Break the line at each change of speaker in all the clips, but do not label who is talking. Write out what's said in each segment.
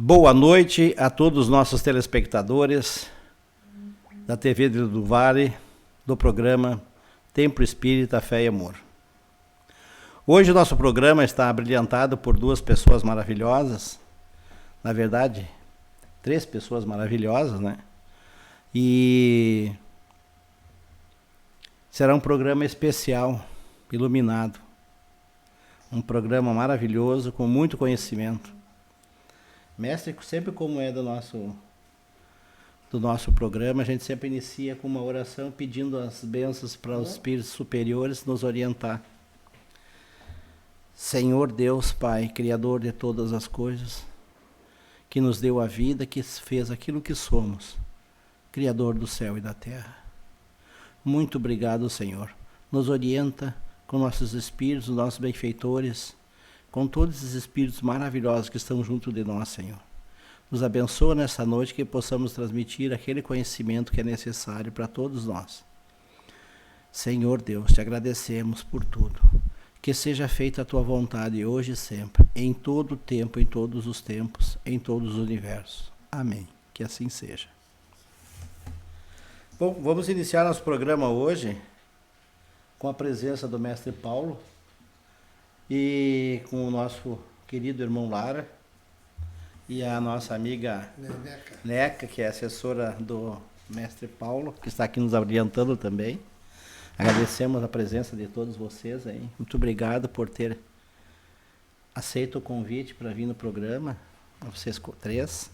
Boa noite a todos os nossos telespectadores da TV do Vale, do programa Templo Espírita Fé e Amor. Hoje o nosso programa está brilhantado por duas pessoas maravilhosas, na verdade, 3 pessoas maravilhosas, né? E será um programa especial, iluminado, um programa maravilhoso, com muito conhecimento. Mestre, sempre como é do nosso programa, a gente sempre inicia com uma oração pedindo as bênçãos para os espíritos superiores nos orientar. Senhor Deus Pai, Criador de todas as coisas, que nos deu a vida, que fez aquilo que somos, Criador do céu e da terra. Muito obrigado, Senhor. Nos orienta com nossos espíritos, nossos benfeitores, com todos esses espíritos maravilhosos que estão junto de nós, Senhor. Nos abençoa nessa noite, que possamos transmitir aquele conhecimento que é necessário para todos nós. Senhor Deus, te agradecemos por tudo. Que seja feita a tua vontade hoje e sempre, em todo o tempo, em todos os tempos, em todos os universos. Amém. Que assim seja. Bom, vamos iniciar nosso programa hoje com a presença do Mestre Paulo e com o nosso querido irmão Lara e a nossa amiga Neca, que é assessora do Mestre Paulo, que está aqui nos orientando também. Agradecemos a presença de todos vocês aí. Muito obrigado por ter aceito o convite para vir no programa, a vocês 3.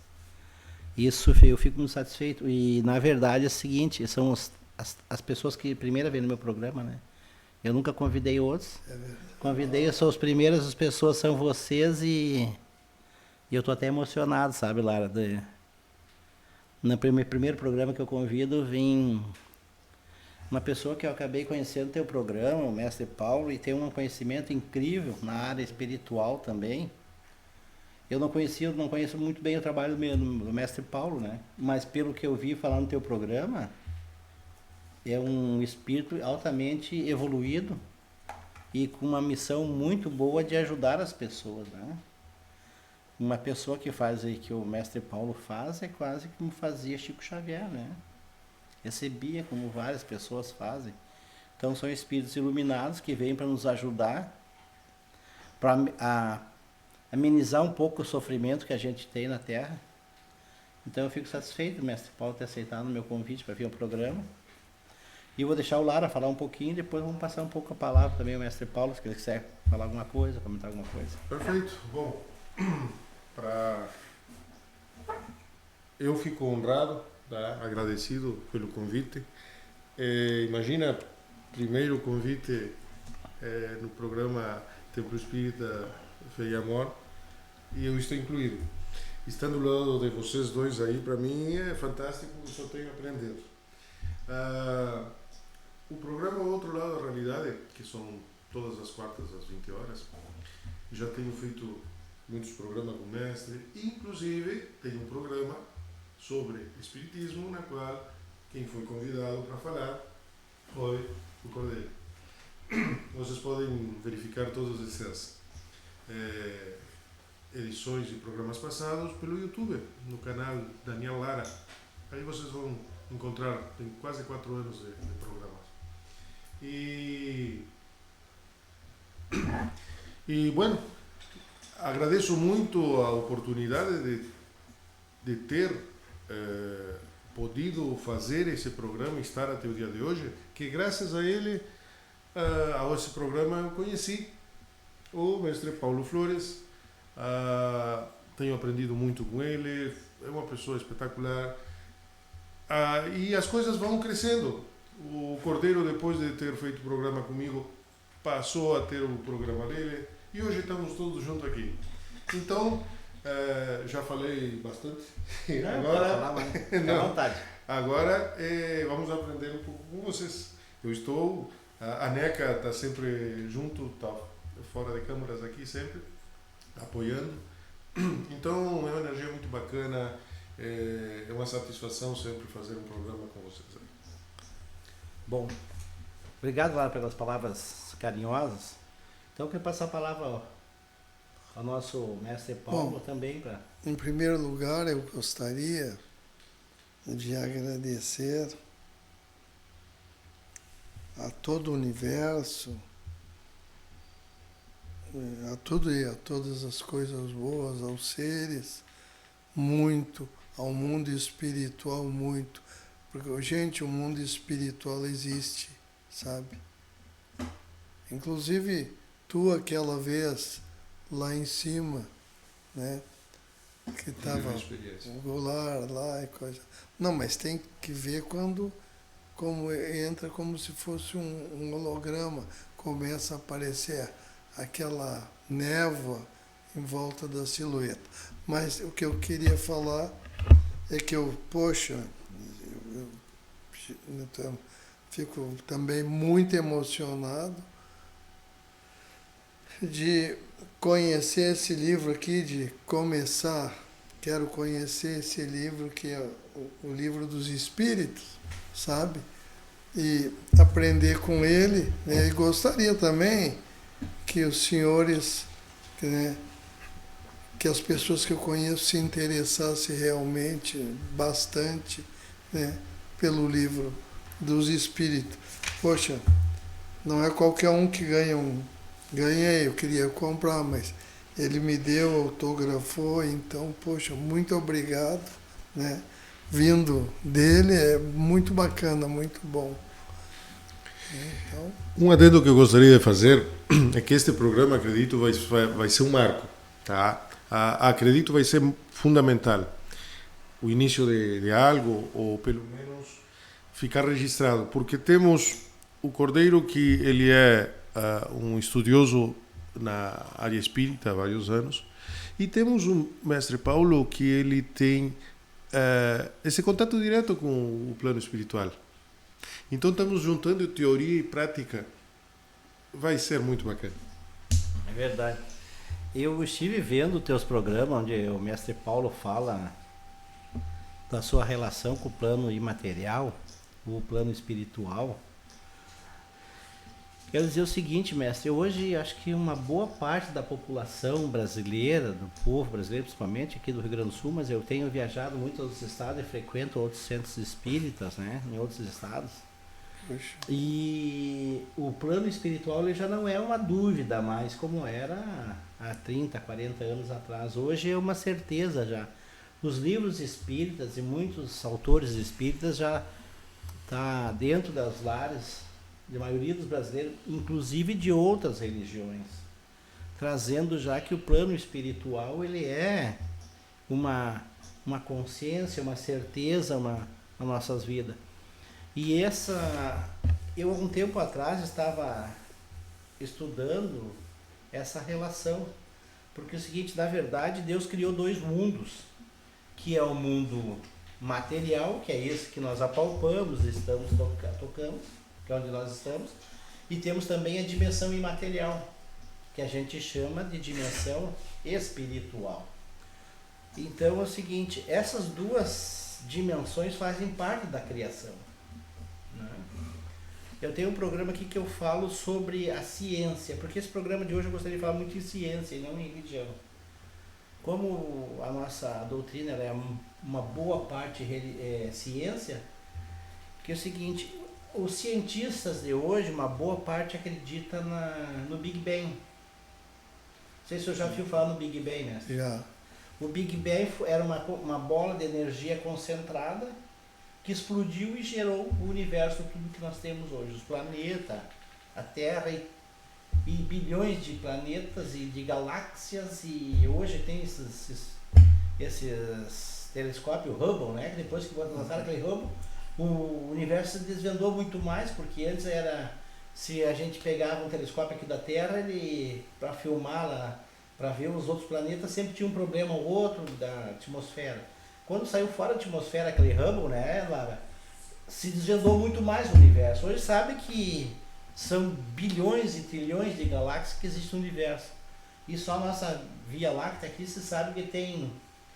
Isso eu fico muito satisfeito. E na verdade é o seguinte, são as pessoas que primeira vez no meu programa, né? Eu nunca convidei outros. Convidei, são os primeiros, as pessoas são vocês e eu estou até emocionado, sabe, Lara? No primeiro programa que eu convido, vem uma pessoa que eu acabei conhecendo teu programa, o Mestre Paulo, e tem um conhecimento incrível na área espiritual também. Eu não conheço muito bem o trabalho do Mestre Paulo, né? Mas pelo que eu vi falar no teu programa, é um espírito altamente evoluído e com uma missão muito boa de ajudar as pessoas, né? Uma pessoa que faz aí que o Mestre Paulo faz é quase como fazia Chico Xavier, né? Recebia como várias pessoas fazem. Então são espíritos iluminados que vêm para nos ajudar, para amenizar um pouco o sofrimento que a gente tem na Terra. Então eu fico satisfeito, Mestre Paulo, ter aceitado o meu convite para vir ao programa. E eu vou deixar o Lara falar um pouquinho, depois vamos passar um pouco a palavra também ao Mestre Paulo, se ele quiser falar alguma coisa, comentar alguma coisa.
Perfeito. Bom, eu fico honrado, tá? Agradecido pelo convite. Imagina, primeiro convite no programa Templo Espírita Fé e Amor, e eu estou incluído. Estando ao lado de vocês dois aí, para mim é fantástico, eu só tenho aprendido. O programa é outro lado da realidade, que são todas as quartas às 20 horas. Já tenho feito muitos programas com o mestre, inclusive tenho um programa sobre espiritismo, na qual quem foi convidado para falar foi o Cordeiro. Vocês podem verificar todas essas edições e programas passados pelo YouTube, no canal Daniel Lara. Aí vocês vão encontrar, tem quase 4 anos de programas. E bueno, agradeço muito a oportunidade de ter podido fazer esse programa e estar até o dia de hoje, que graças a ele, a esse programa eu conheci o mestre Paulo Flores. Tenho aprendido muito com ele, é uma pessoa espetacular, e as coisas vão crescendo. O Cordeiro, depois de ter feito o programa comigo, passou a ter o programa dele e hoje estamos todos juntos aqui. Então, já falei bastante. Agora vamos aprender um pouco com vocês. Eu estou, a NECA está sempre junto, está fora de câmeras aqui sempre, apoiando. Então é uma energia muito bacana, é uma satisfação sempre fazer um programa com vocês.
Bom, obrigado, Lara, pelas palavras carinhosas. Então eu quero passar a palavra ao nosso mestre Paulo. Bom, também para...
Em primeiro lugar, eu gostaria de agradecer a todo o universo, a tudo e a todas as coisas boas, aos seres, muito, ao mundo espiritual, muito. Porque, gente, o mundo espiritual existe, sabe? Inclusive, tu aquela vez, lá em cima, né? Que estava o Goulart lá e coisa. Não, mas tem que ver como entra como se fosse um holograma, começa a aparecer aquela névoa em volta da silhueta. Mas o que eu queria falar é que eu fico também muito emocionado de conhecer esse livro aqui, de começar, quero conhecer esse livro que é o livro dos Espíritos, sabe? E aprender com ele, né? E gostaria também que os senhores, né, que as pessoas que eu conheço se interessassem realmente bastante, né, pelo livro dos Espíritos. Poxa, não é qualquer um que ganhei, eu queria comprar, mas ele me deu, autografou, então, poxa, muito obrigado, né? Vindo dele é muito bacana, muito bom. Então...
Um adendo que eu gostaria de fazer é que este programa, acredito, vai ser um marco, tá? Acredito vai ser fundamental. O início de algo, ou pelo menos ficar registrado, porque temos o Cordeiro, que ele é um estudioso na área espírita há vários anos, e temos o mestre Paulo, que ele tem esse contato direto com o plano espiritual. Então estamos juntando teoria e prática, vai ser muito bacana.
É verdade. Eu estive vendo teus programas onde o mestre Paulo fala da sua relação com o plano imaterial, o plano espiritual. Quero dizer o seguinte, mestre, hoje acho que uma boa parte da população brasileira, do povo brasileiro, principalmente aqui do Rio Grande do Sul, mas eu tenho viajado muito a outros estados e frequento outros centros espíritas, né, em outros estados. Puxa. E o plano espiritual ele já não é uma dúvida mais como era há 30, 40 anos atrás. Hoje é uma certeza já. Os livros espíritas e muitos autores espíritas já tá dentro das lares de maioria dos brasileiros, inclusive de outras religiões, trazendo já que o plano espiritual ele é uma consciência, uma certeza nas nossas vidas. E eu há um tempo atrás estava estudando essa relação, porque é o seguinte, na verdade Deus criou 2 mundos, que é o mundo material, que é esse que nós apalpamos, estamos tocando, que é onde nós estamos, E temos também a dimensão imaterial, que a gente chama de dimensão espiritual. Então é o seguinte, essas duas dimensões fazem parte da criação, né? Eu tenho um programa aqui que eu falo sobre a ciência, porque esse programa de hoje eu gostaria de falar muito em ciência e não em religião. Como a nossa doutrina ela é uma boa parte ciência, que é o seguinte, os cientistas de hoje, uma boa parte acredita no Big Bang. Não sei se eu já ouviu falar no Big Bang, né?
Já.
O Big Bang era uma bola de energia concentrada que explodiu e gerou o universo, tudo que nós temos hoje. Os planetas, a Terra e bilhões de planetas e de galáxias. E hoje tem esses telescópios Hubble, né? Que depois que lançaram aquele Hubble, o universo se desvendou muito mais, porque antes era... Se a gente pegava um telescópio aqui da Terra, ele para filmar lá, para ver os outros planetas, sempre tinha um problema ou outro da atmosfera. Quando saiu fora da atmosfera aquele Hubble, né, Lara, se desvendou muito mais o universo. Hoje sabe que são bilhões e trilhões de galáxias que existem no universo. E só a nossa Via Láctea aqui se sabe que tem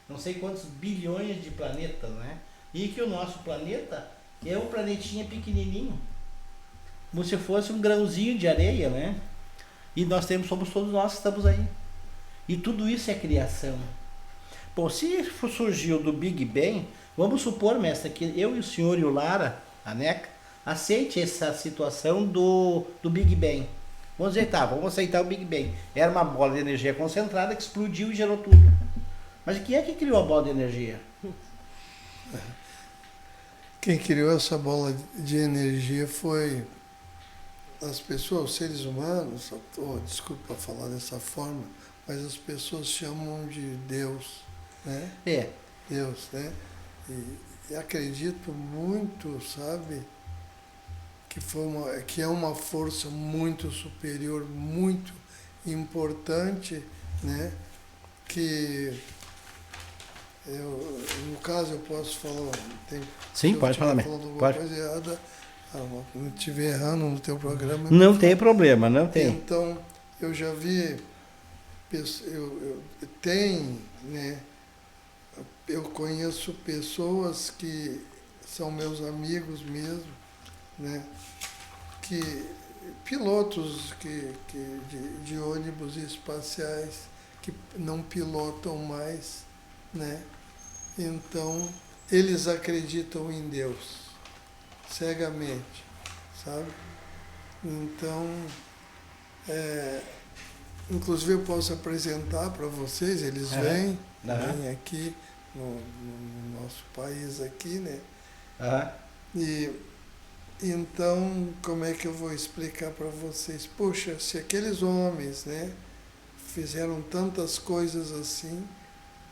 não sei quantos bilhões de planetas, né? E que o nosso planeta é um planetinha pequenininho, como se fosse um grãozinho de areia, né? E somos todos nós que estamos aí. E tudo isso é criação. Bom, se surgiu do Big Bang, vamos supor, mestre, que eu e o senhor e o Lara, a NECA, aceite essa situação do Big Bang. Vamos dizer, tá, vamos aceitar o Big Bang. Era uma bola de energia concentrada que explodiu e gerou tudo. Mas quem é que criou a bola de energia?
Quem criou essa bola de energia foi as pessoas, os seres humanos, desculpa falar dessa forma, mas as pessoas chamam de Deus, né?
É.
Deus, né? E acredito muito, sabe, que é uma força muito superior, muito importante, né? Que no caso eu posso falar,
Sim, pode falar,
alguma coisa errada, não estiver errando no teu programa.
Não tem problema, não tem.
Então, eu já vi, né? Eu conheço pessoas que são meus amigos mesmo, né? Pilotos de ônibus espaciais que não pilotam mais, né? Então, eles acreditam em Deus, cegamente, sabe? Então, inclusive eu posso apresentar para vocês, eles vêm aqui no nosso país aqui, né? E então, como é que eu vou explicar para vocês? Poxa, se aqueles homens, né, fizeram tantas coisas assim,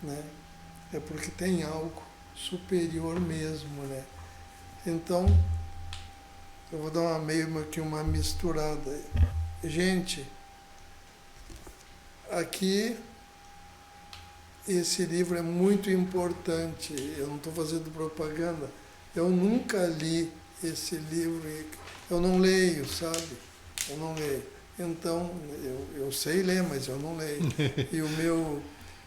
né, é porque tem algo superior mesmo, né? Então, eu vou dar meio que uma misturada. Gente, aqui esse livro é muito importante. Eu não estou fazendo propaganda. Eu nunca li esse livro. Eu não leio, sabe? Eu não leio. Então, eu sei ler, mas eu não leio. E o meu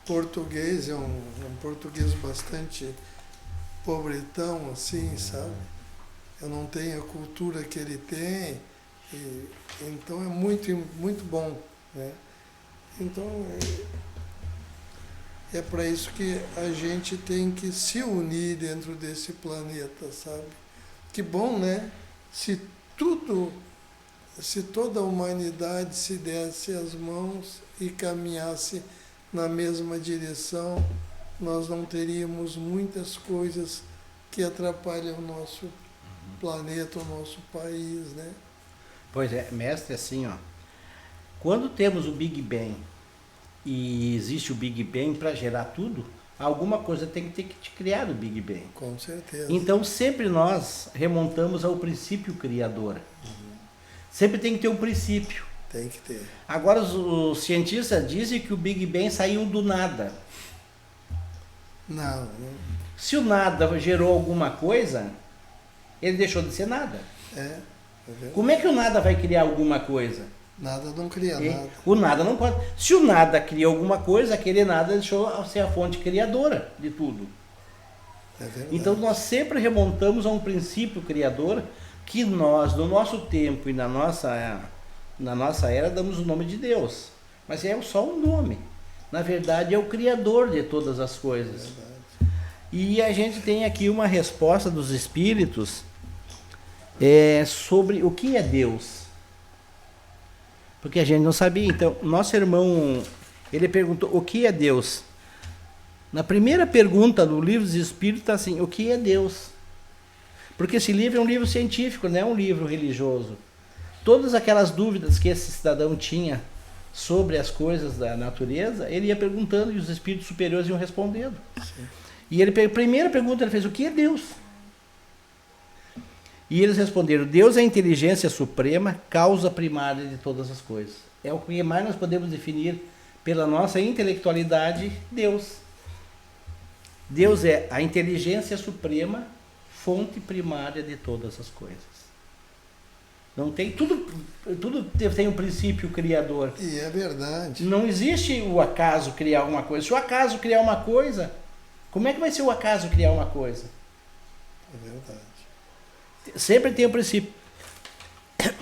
português é um português bastante pobretão, assim, sabe? Eu não tenho a cultura que ele tem. Então, é muito, muito bom, né? Então, é para isso que a gente tem que se unir dentro desse planeta, sabe? Que bom, né? Se toda a humanidade se desse as mãos e caminhasse na mesma direção, nós não teríamos muitas coisas que atrapalham o nosso planeta, o nosso país, né?
Pois é, mestre, assim, ó. Quando temos o Big Bang e existe o Big Bang para gerar tudo, alguma coisa tem que ter que te criar o Big Bang.
Com certeza.
Então sempre nós remontamos ao princípio criador. Sempre tem que ter um princípio.
Tem que ter.
Agora os cientistas dizem que o Big Bang saiu do nada.
Não.
Se o nada gerou alguma coisa, ele deixou de ser nada.
É verdade.
Como é que o nada vai criar alguma coisa?
Nada não cria nada.
O nada não pode. Se o nada cria alguma coisa, aquele nada deixou de ser a fonte criadora de tudo.
É verdade.
Então nós sempre remontamos a um princípio criador que nós, no nosso tempo e na nossa era, damos o nome de Deus. Mas é só um nome. Na verdade, é o Criador de todas as coisas.
Verdade.
E a gente tem aqui uma resposta dos Espíritos sobre o que é Deus. Porque a gente não sabia. Então, nosso irmão, ele perguntou o que é Deus. Na primeira pergunta do livro dos Espíritos está assim, o que é Deus? Porque esse livro é um livro científico, não é um livro religioso. Todas aquelas dúvidas que esse cidadão tinha sobre as coisas da natureza, ele ia perguntando e os espíritos superiores iam respondendo.
Sim.
E ele, a primeira pergunta ele fez, o que é Deus? E eles responderam, Deus é a inteligência suprema, causa primária de todas as coisas. É o que mais nós podemos definir pela nossa intelectualidade, Deus. Deus é a inteligência suprema, fonte primária de todas as coisas. Não tem, tudo tem um princípio criador.
E é verdade.
Não existe o acaso criar alguma coisa. Se o acaso criar uma coisa, como é que vai ser o acaso criar uma coisa?
É verdade.
Sempre tem um princípio.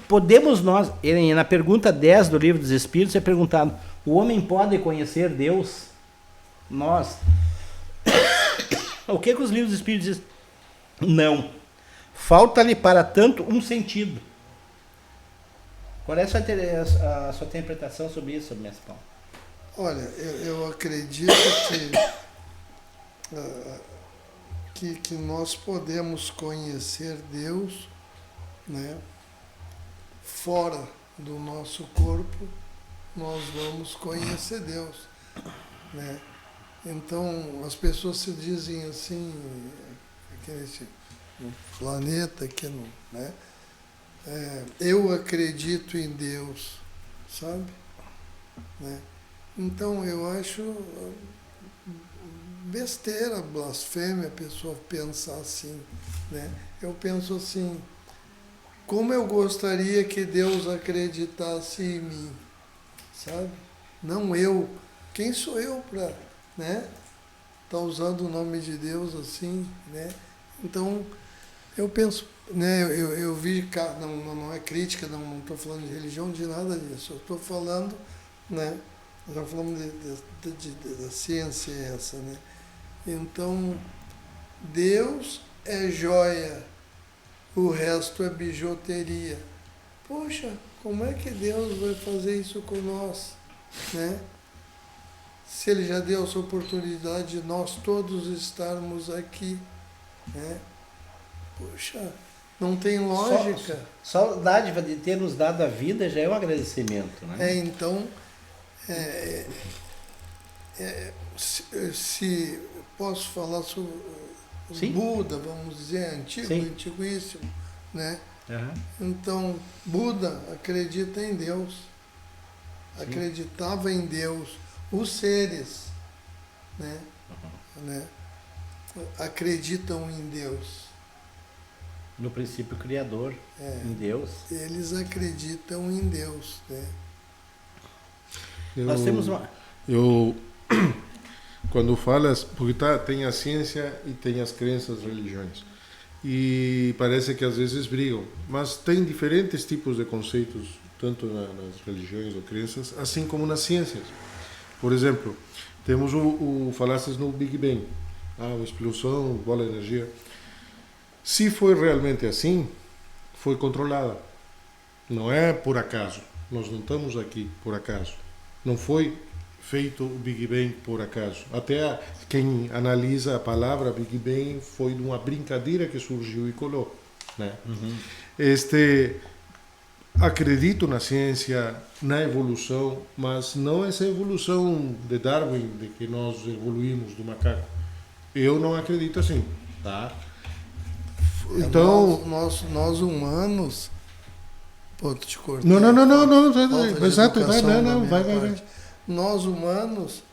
Podemos nós, na pergunta 10 do Livro dos Espíritos, é perguntado, o homem pode conhecer Deus? Nós. O que os livros dos Espíritos dizem? Não. Falta-lhe para tanto um sentido. Qual é a sua interpretação sobre isso, mestre Paulo?
Olha, eu acredito que nós podemos conhecer Deus, né? Fora do nosso corpo, nós vamos conhecer Deus, né? Então, as pessoas se dizem assim, que nesse planeta, que não, né? Eu acredito em Deus, sabe? Né? Então, eu acho besteira, blasfêmia a pessoa pensar assim, né? Eu penso assim, como eu gostaria que Deus acreditasse em mim, sabe? Não eu. Quem sou eu para, né? Tá usando o nome de Deus assim, né? Então, eu penso, né? Eu vi, não é crítica, não estou falando de religião, de nada disso. Eu estou falando, né? Nós estamos falando da ciência essa, né? Então, Deus é joia, o resto é bijuteria. Poxa, como é que Deus vai fazer isso com nós, né? Se Ele já deu essa oportunidade de nós todos estarmos aqui, né? Poxa, não tem lógica.
Só a dádiva de ter nos dado a vida já é um agradecimento, né?
Então, se posso falar sobre
Sim.
Buda, vamos dizer, antigo,
Sim.
antiguíssimo, né?
Uhum.
Então, Buda acredita em Deus,
Sim.
acreditava em Deus, os seres, né? Né? Acreditam em Deus.
No princípio criador, em Deus.
Eles acreditam em Deus, né?
Nós temos uma...
Quando falas, porque tem a ciência e tem as crenças, religiões, e parece que às vezes brigam, mas tem diferentes tipos de conceitos, tanto nas religiões ou crenças, assim como nas ciências. Por exemplo, temos falasses no Big Bang, a explosão, bola de energia. Se foi realmente assim, foi controlada. Não é por acaso. Nós não estamos aqui por acaso. Não foi feito o Big Bang por acaso. Até quem analisa a palavra Big Bang foi de uma brincadeira que surgiu e colou, né?
Uhum.
Acredito na ciência, na evolução, mas não essa evolução de Darwin, de que nós evoluímos do macaco. Eu não acredito assim, tá? Então,
nós humanos, pô, te cortei.
não,
Falta de
exato,
educação da minha
vai.
parte. Nós humanos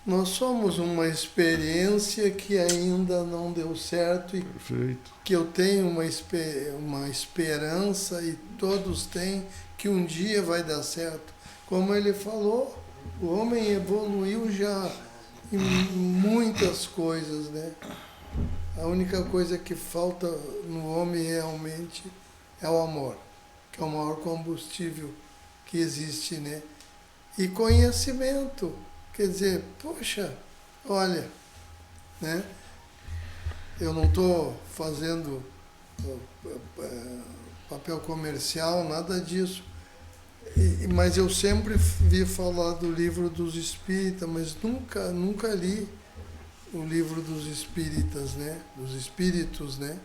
nós somos uma experiência que ainda não deu certo e
Perfeito.
que eu tenho uma esperança e todos têm que um dia vai dar certo. Como ele falou, o homem evoluiu já em muitas coisas, né? A única coisa que falta no homem realmente é o amor, que é o maior combustível que existe, né? E conhecimento, quer dizer, poxa, olha, né? Eu não estou fazendo papel comercial, nada disso. Mas eu sempre vi falar do livro dos espíritas, mas nunca li o livro dos espíritas, né? Dos espíritos, né?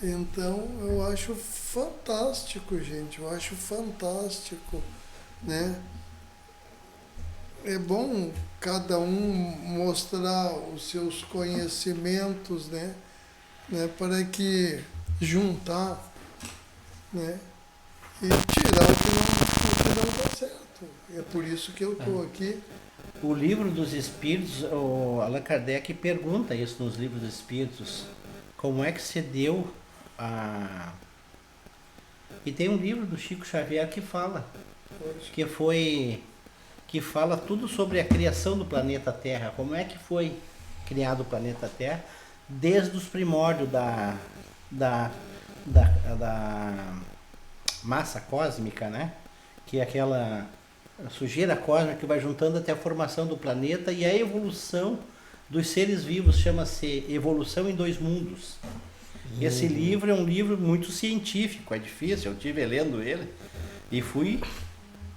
Então eu acho fantástico, gente, eu acho fantástico, né? É bom cada um mostrar os seus conhecimentos, né? Para que juntar, né? E tirar o que não dá certo. É por isso que eu estou aqui.
O livro dos Espíritos, o Allan Kardec pergunta isso nos livros dos Espíritos. Como é que se deu a... E tem um livro do Chico Xavier que fala, que fala tudo sobre a criação do planeta Terra. Como é que foi criado o planeta Terra desde os primórdios da massa cósmica, né? Que é aquela sujeira cósmica que vai juntando até a formação do planeta e a evolução dos seres vivos, chama-se Evolução em Dois Mundos. Esse livro é um livro muito científico, é difícil, eu estive lendo ele e fui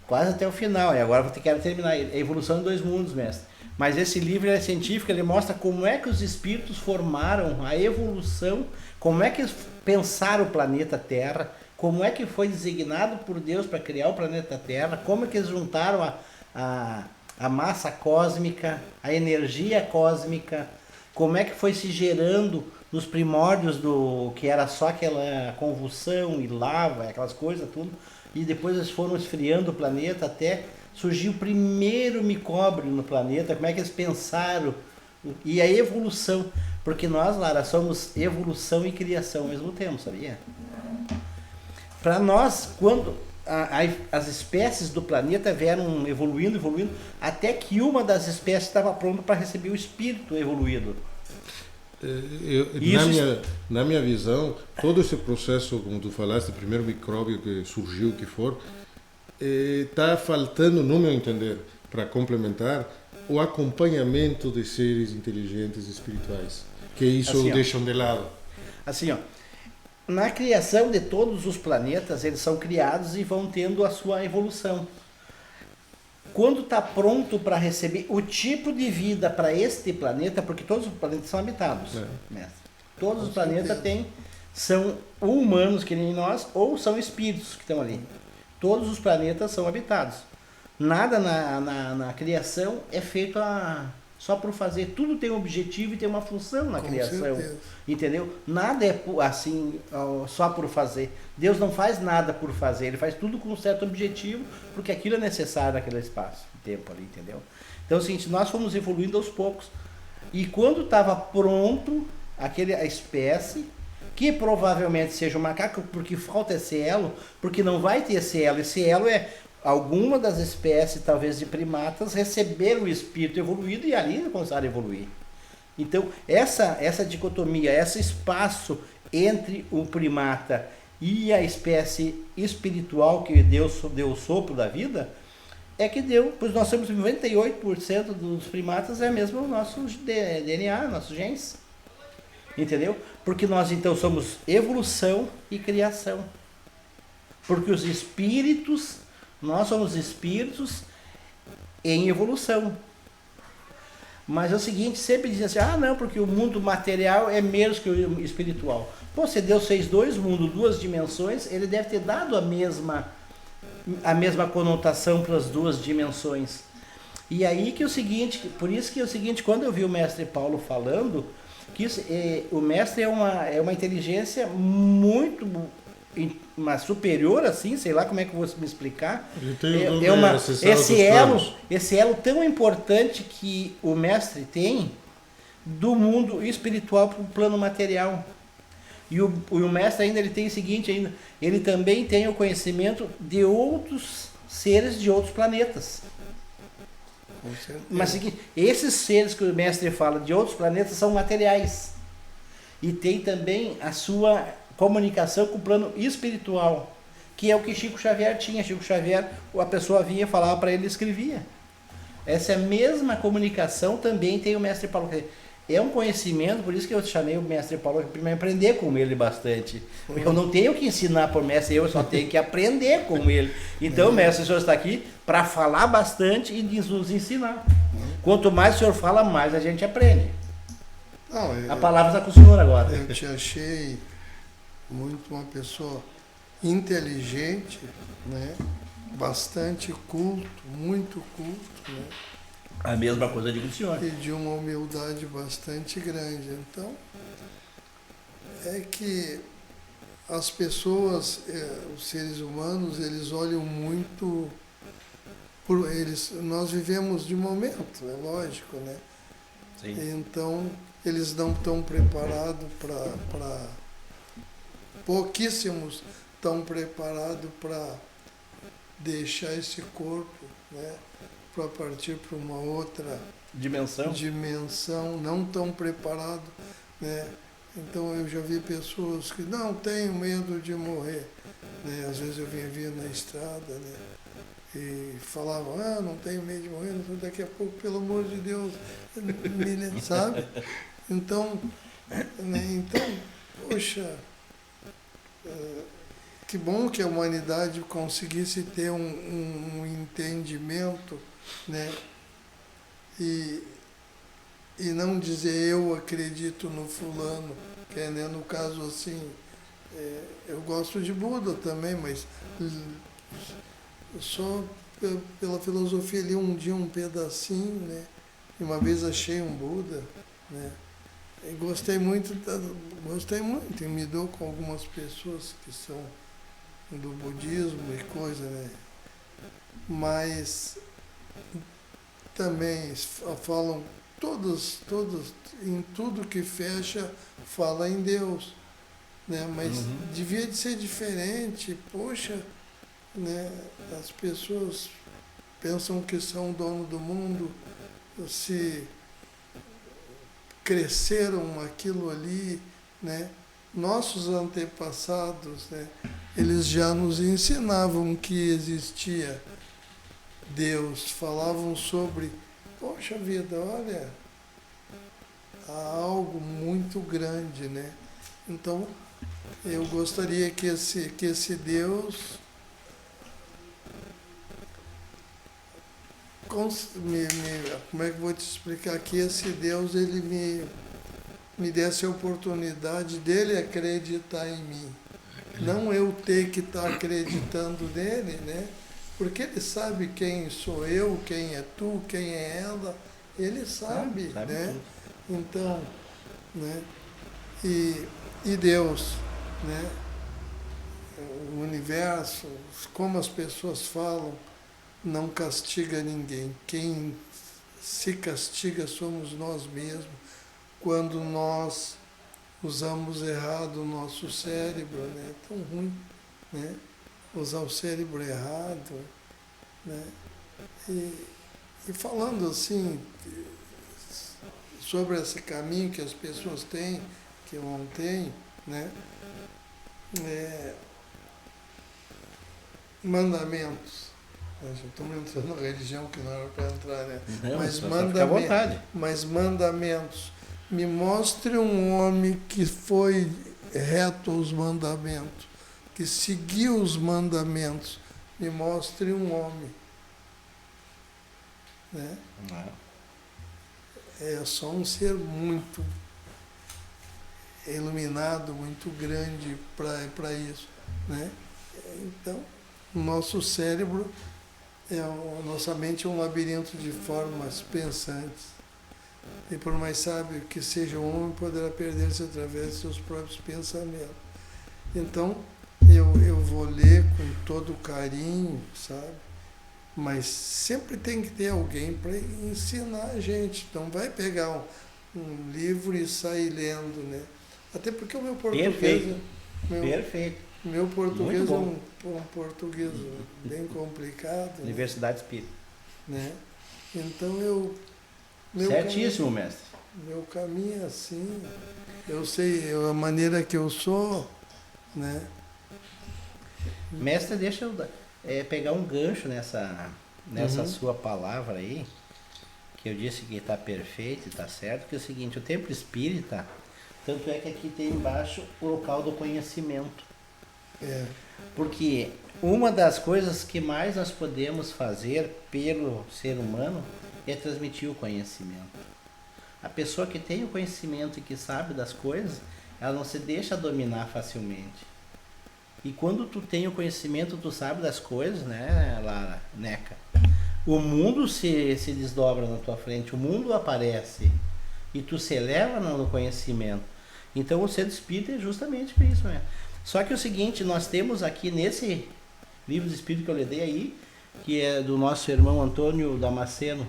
quase até o final, e agora quero terminar ele. É Evolução em Dois Mundos, mestre. Mas esse livro é científico, ele mostra como é que os espíritos formaram a evolução, como é que eles pensaram o planeta Terra, como é que foi designado por Deus para criar o planeta Terra, como é que eles juntaram a massa cósmica, a energia cósmica, como é que foi se gerando nos primórdios do que era só aquela convulsão e lava, aquelas coisas tudo, e depois eles foram esfriando o planeta até surgir o primeiro micróbio no planeta, como é que eles pensaram, e a evolução, porque nós, Lara, somos evolução e criação ao mesmo tempo, sabia? Para nós, quando as espécies do planeta vieram evoluindo, até que uma das espécies estava pronta para receber o espírito evoluído.
Na minha visão, todo esse processo, como tu falaste, o primeiro micróbio que surgiu, que for, está faltando, no meu entender, para complementar, o acompanhamento de seres inteligentes espirituais, que isso
assim,
deixam de lado.
Assim, ó, na criação de todos os planetas, eles são criados e vão tendo a sua evolução. Quando está pronto para receber o tipo de vida para este planeta, porque todos os planetas são habitados, mestre. Todos os planetas são humanos que nem nós, ou são espíritos que estão ali. Todos os planetas são habitados. Nada na criação é feito só por fazer. Tudo tem um objetivo e tem uma função na criação.
Certeza.
Entendeu? Nada é assim só por fazer. Deus não faz nada por fazer. Ele faz tudo com um certo objetivo, porque aquilo é necessário naquele espaço, tempo ali, entendeu? Então é o seguinte, nós fomos evoluindo aos poucos. E quando estava pronto a espécie, que provavelmente seja um macaco, porque falta esse elo, porque não vai ter esse elo. Esse elo é alguma das espécies, talvez de primatas, receberam o espírito evoluído e ali começaram a evoluir. Então, essa dicotomia, esse espaço entre o primata e a espécie espiritual que Deus deu o sopro da vida, é que deu, pois nós somos 98% dos primatas, é mesmo o nosso DNA, nossos genes. Entendeu? Porque nós então somos evolução e criação. Porque os espíritos, nós somos espíritos em evolução. Mas é o seguinte, sempre dizem assim, não, porque o mundo material é menos que o espiritual. Pô, se Deus fez dois mundos, duas dimensões, ele deve ter dado a mesma conotação para as duas dimensões. E aí que é o seguinte, por isso que é o seguinte, quando eu vi o mestre Paulo falando, que o mestre é uma inteligência muito uma superior assim, sei lá como é que eu vou me explicar.
Ele tem o dom de
uma,
acessar outros planos.
esse elo tão importante que o mestre tem do mundo espiritual para o plano material. E o mestre ainda ele tem o seguinte ainda, ele também tem o conhecimento de outros seres de outros planetas. Mas esses seres que o mestre fala de outros planetas são materiais. E tem também a sua comunicação com o plano espiritual, que é o que Chico Xavier tinha. Chico Xavier, a pessoa vinha, falava para ele, ele escrevia. Essa mesma comunicação também tem o mestre Paulo. É um conhecimento, por isso que eu chamei o mestre Paulo para aprender com ele bastante. Eu não tenho que ensinar para o mestre, eu só tenho que aprender com ele. Então, mestre, o senhor está aqui para falar bastante e nos ensinar. Quanto mais o senhor fala, mais a gente aprende.
Não,
A palavra está com o senhor agora.
Eu te achei muito uma pessoa inteligente, né? Bastante culto, muito culto, né?
A mesma coisa eu digo do senhor.
E de uma humildade bastante grande. Então, é que as pessoas, os seres humanos, eles olham muito por eles. Nós vivemos de momento, é lógico, né?
Sim.
Então, eles não estão preparados para pouquíssimos estão preparados para deixar esse corpo, né? Para partir para uma outra dimensão, não tão preparado, né? Então eu já vi pessoas que não tenho medo de morrer, né? Às vezes eu via na estrada, né? E falavam, não tenho medo de morrer, daqui a pouco, pelo amor de Deus, sabe? Então, né? Poxa, que bom que a humanidade conseguisse ter um entendimento, né? E não dizer eu acredito no fulano, que é, né, no caso assim, eu gosto de Buda também, mas só pela filosofia li um dia um pedacinho, né? E uma vez achei um Buda, né? E gostei muito, e me dou com algumas pessoas que são do budismo e coisa, né? Mas também falam todos, em tudo que fecha, fala em Deus, né? Mas devia de ser diferente, poxa, né? As pessoas pensam que são dono do mundo, se cresceram aquilo ali, né? Nossos antepassados, né? Eles já nos ensinavam que existia Deus, falavam sobre, poxa vida, olha, há algo muito grande, né? Então, eu gostaria que esse Deus como é que eu vou te explicar? Que esse Deus, ele me desse a oportunidade dele acreditar em mim. Não eu ter que estar acreditando nele, né? Porque ele sabe quem sou eu, quem é tu, quem é ela. Ele sabe, né? Tudo. Então, né? E Deus, né? O universo, como as pessoas falam, não castiga ninguém. Quem se castiga somos nós mesmos, quando nós usamos errado o nosso cérebro, né? É tão ruim, né? Usar o cérebro errado, né? E falando assim, sobre esse caminho que as pessoas têm, que eu não tenho, né? Mandamentos. Estamos entrando na religião que não era para entrar, né?
Não,
mas mandamentos. Me mostre um homem que foi reto aos mandamentos, que seguiu os mandamentos. Me mostre um homem. Né?
Não.
É só um ser muito iluminado, muito grande para isso. Né? Então, o nosso cérebro, a nossa mente é um labirinto de formas pensantes. E por mais sábio que seja o homem, poderá perder-se através de seus próprios pensamentos. Então, eu vou ler com todo carinho, sabe? Mas sempre tem que ter alguém para ensinar a gente. Não vai pegar um livro e sair lendo, né? Até porque o meu português...
Perfeito. Perfeito.
Meu português
Muito
é
bom.
um português bem complicado.
Universidade Espírita.
Né? Então
Certíssimo, mestre.
Meu caminho é assim. Eu sei a maneira que eu sou, né?
Mestre, deixa eu pegar um gancho nessa sua palavra aí, que eu disse que está perfeito e está certo, que é o seguinte, o templo espírita, tanto é que aqui tem embaixo o local do conhecimento. Porque uma das coisas que mais nós podemos fazer pelo ser humano é transmitir o conhecimento. A pessoa que tem o conhecimento e que sabe das coisas, ela não se deixa dominar facilmente. E quando tu tem o conhecimento, tu sabe das coisas, né, Lara, Neca? O mundo se desdobra na tua frente, o mundo aparece e tu se eleva no conhecimento. Então o centro espírita é justamente por isso, né? Só que é o seguinte, nós temos aqui nesse livro de espírito que eu lhe dei aí, que é do nosso irmão Antônio Damasceno,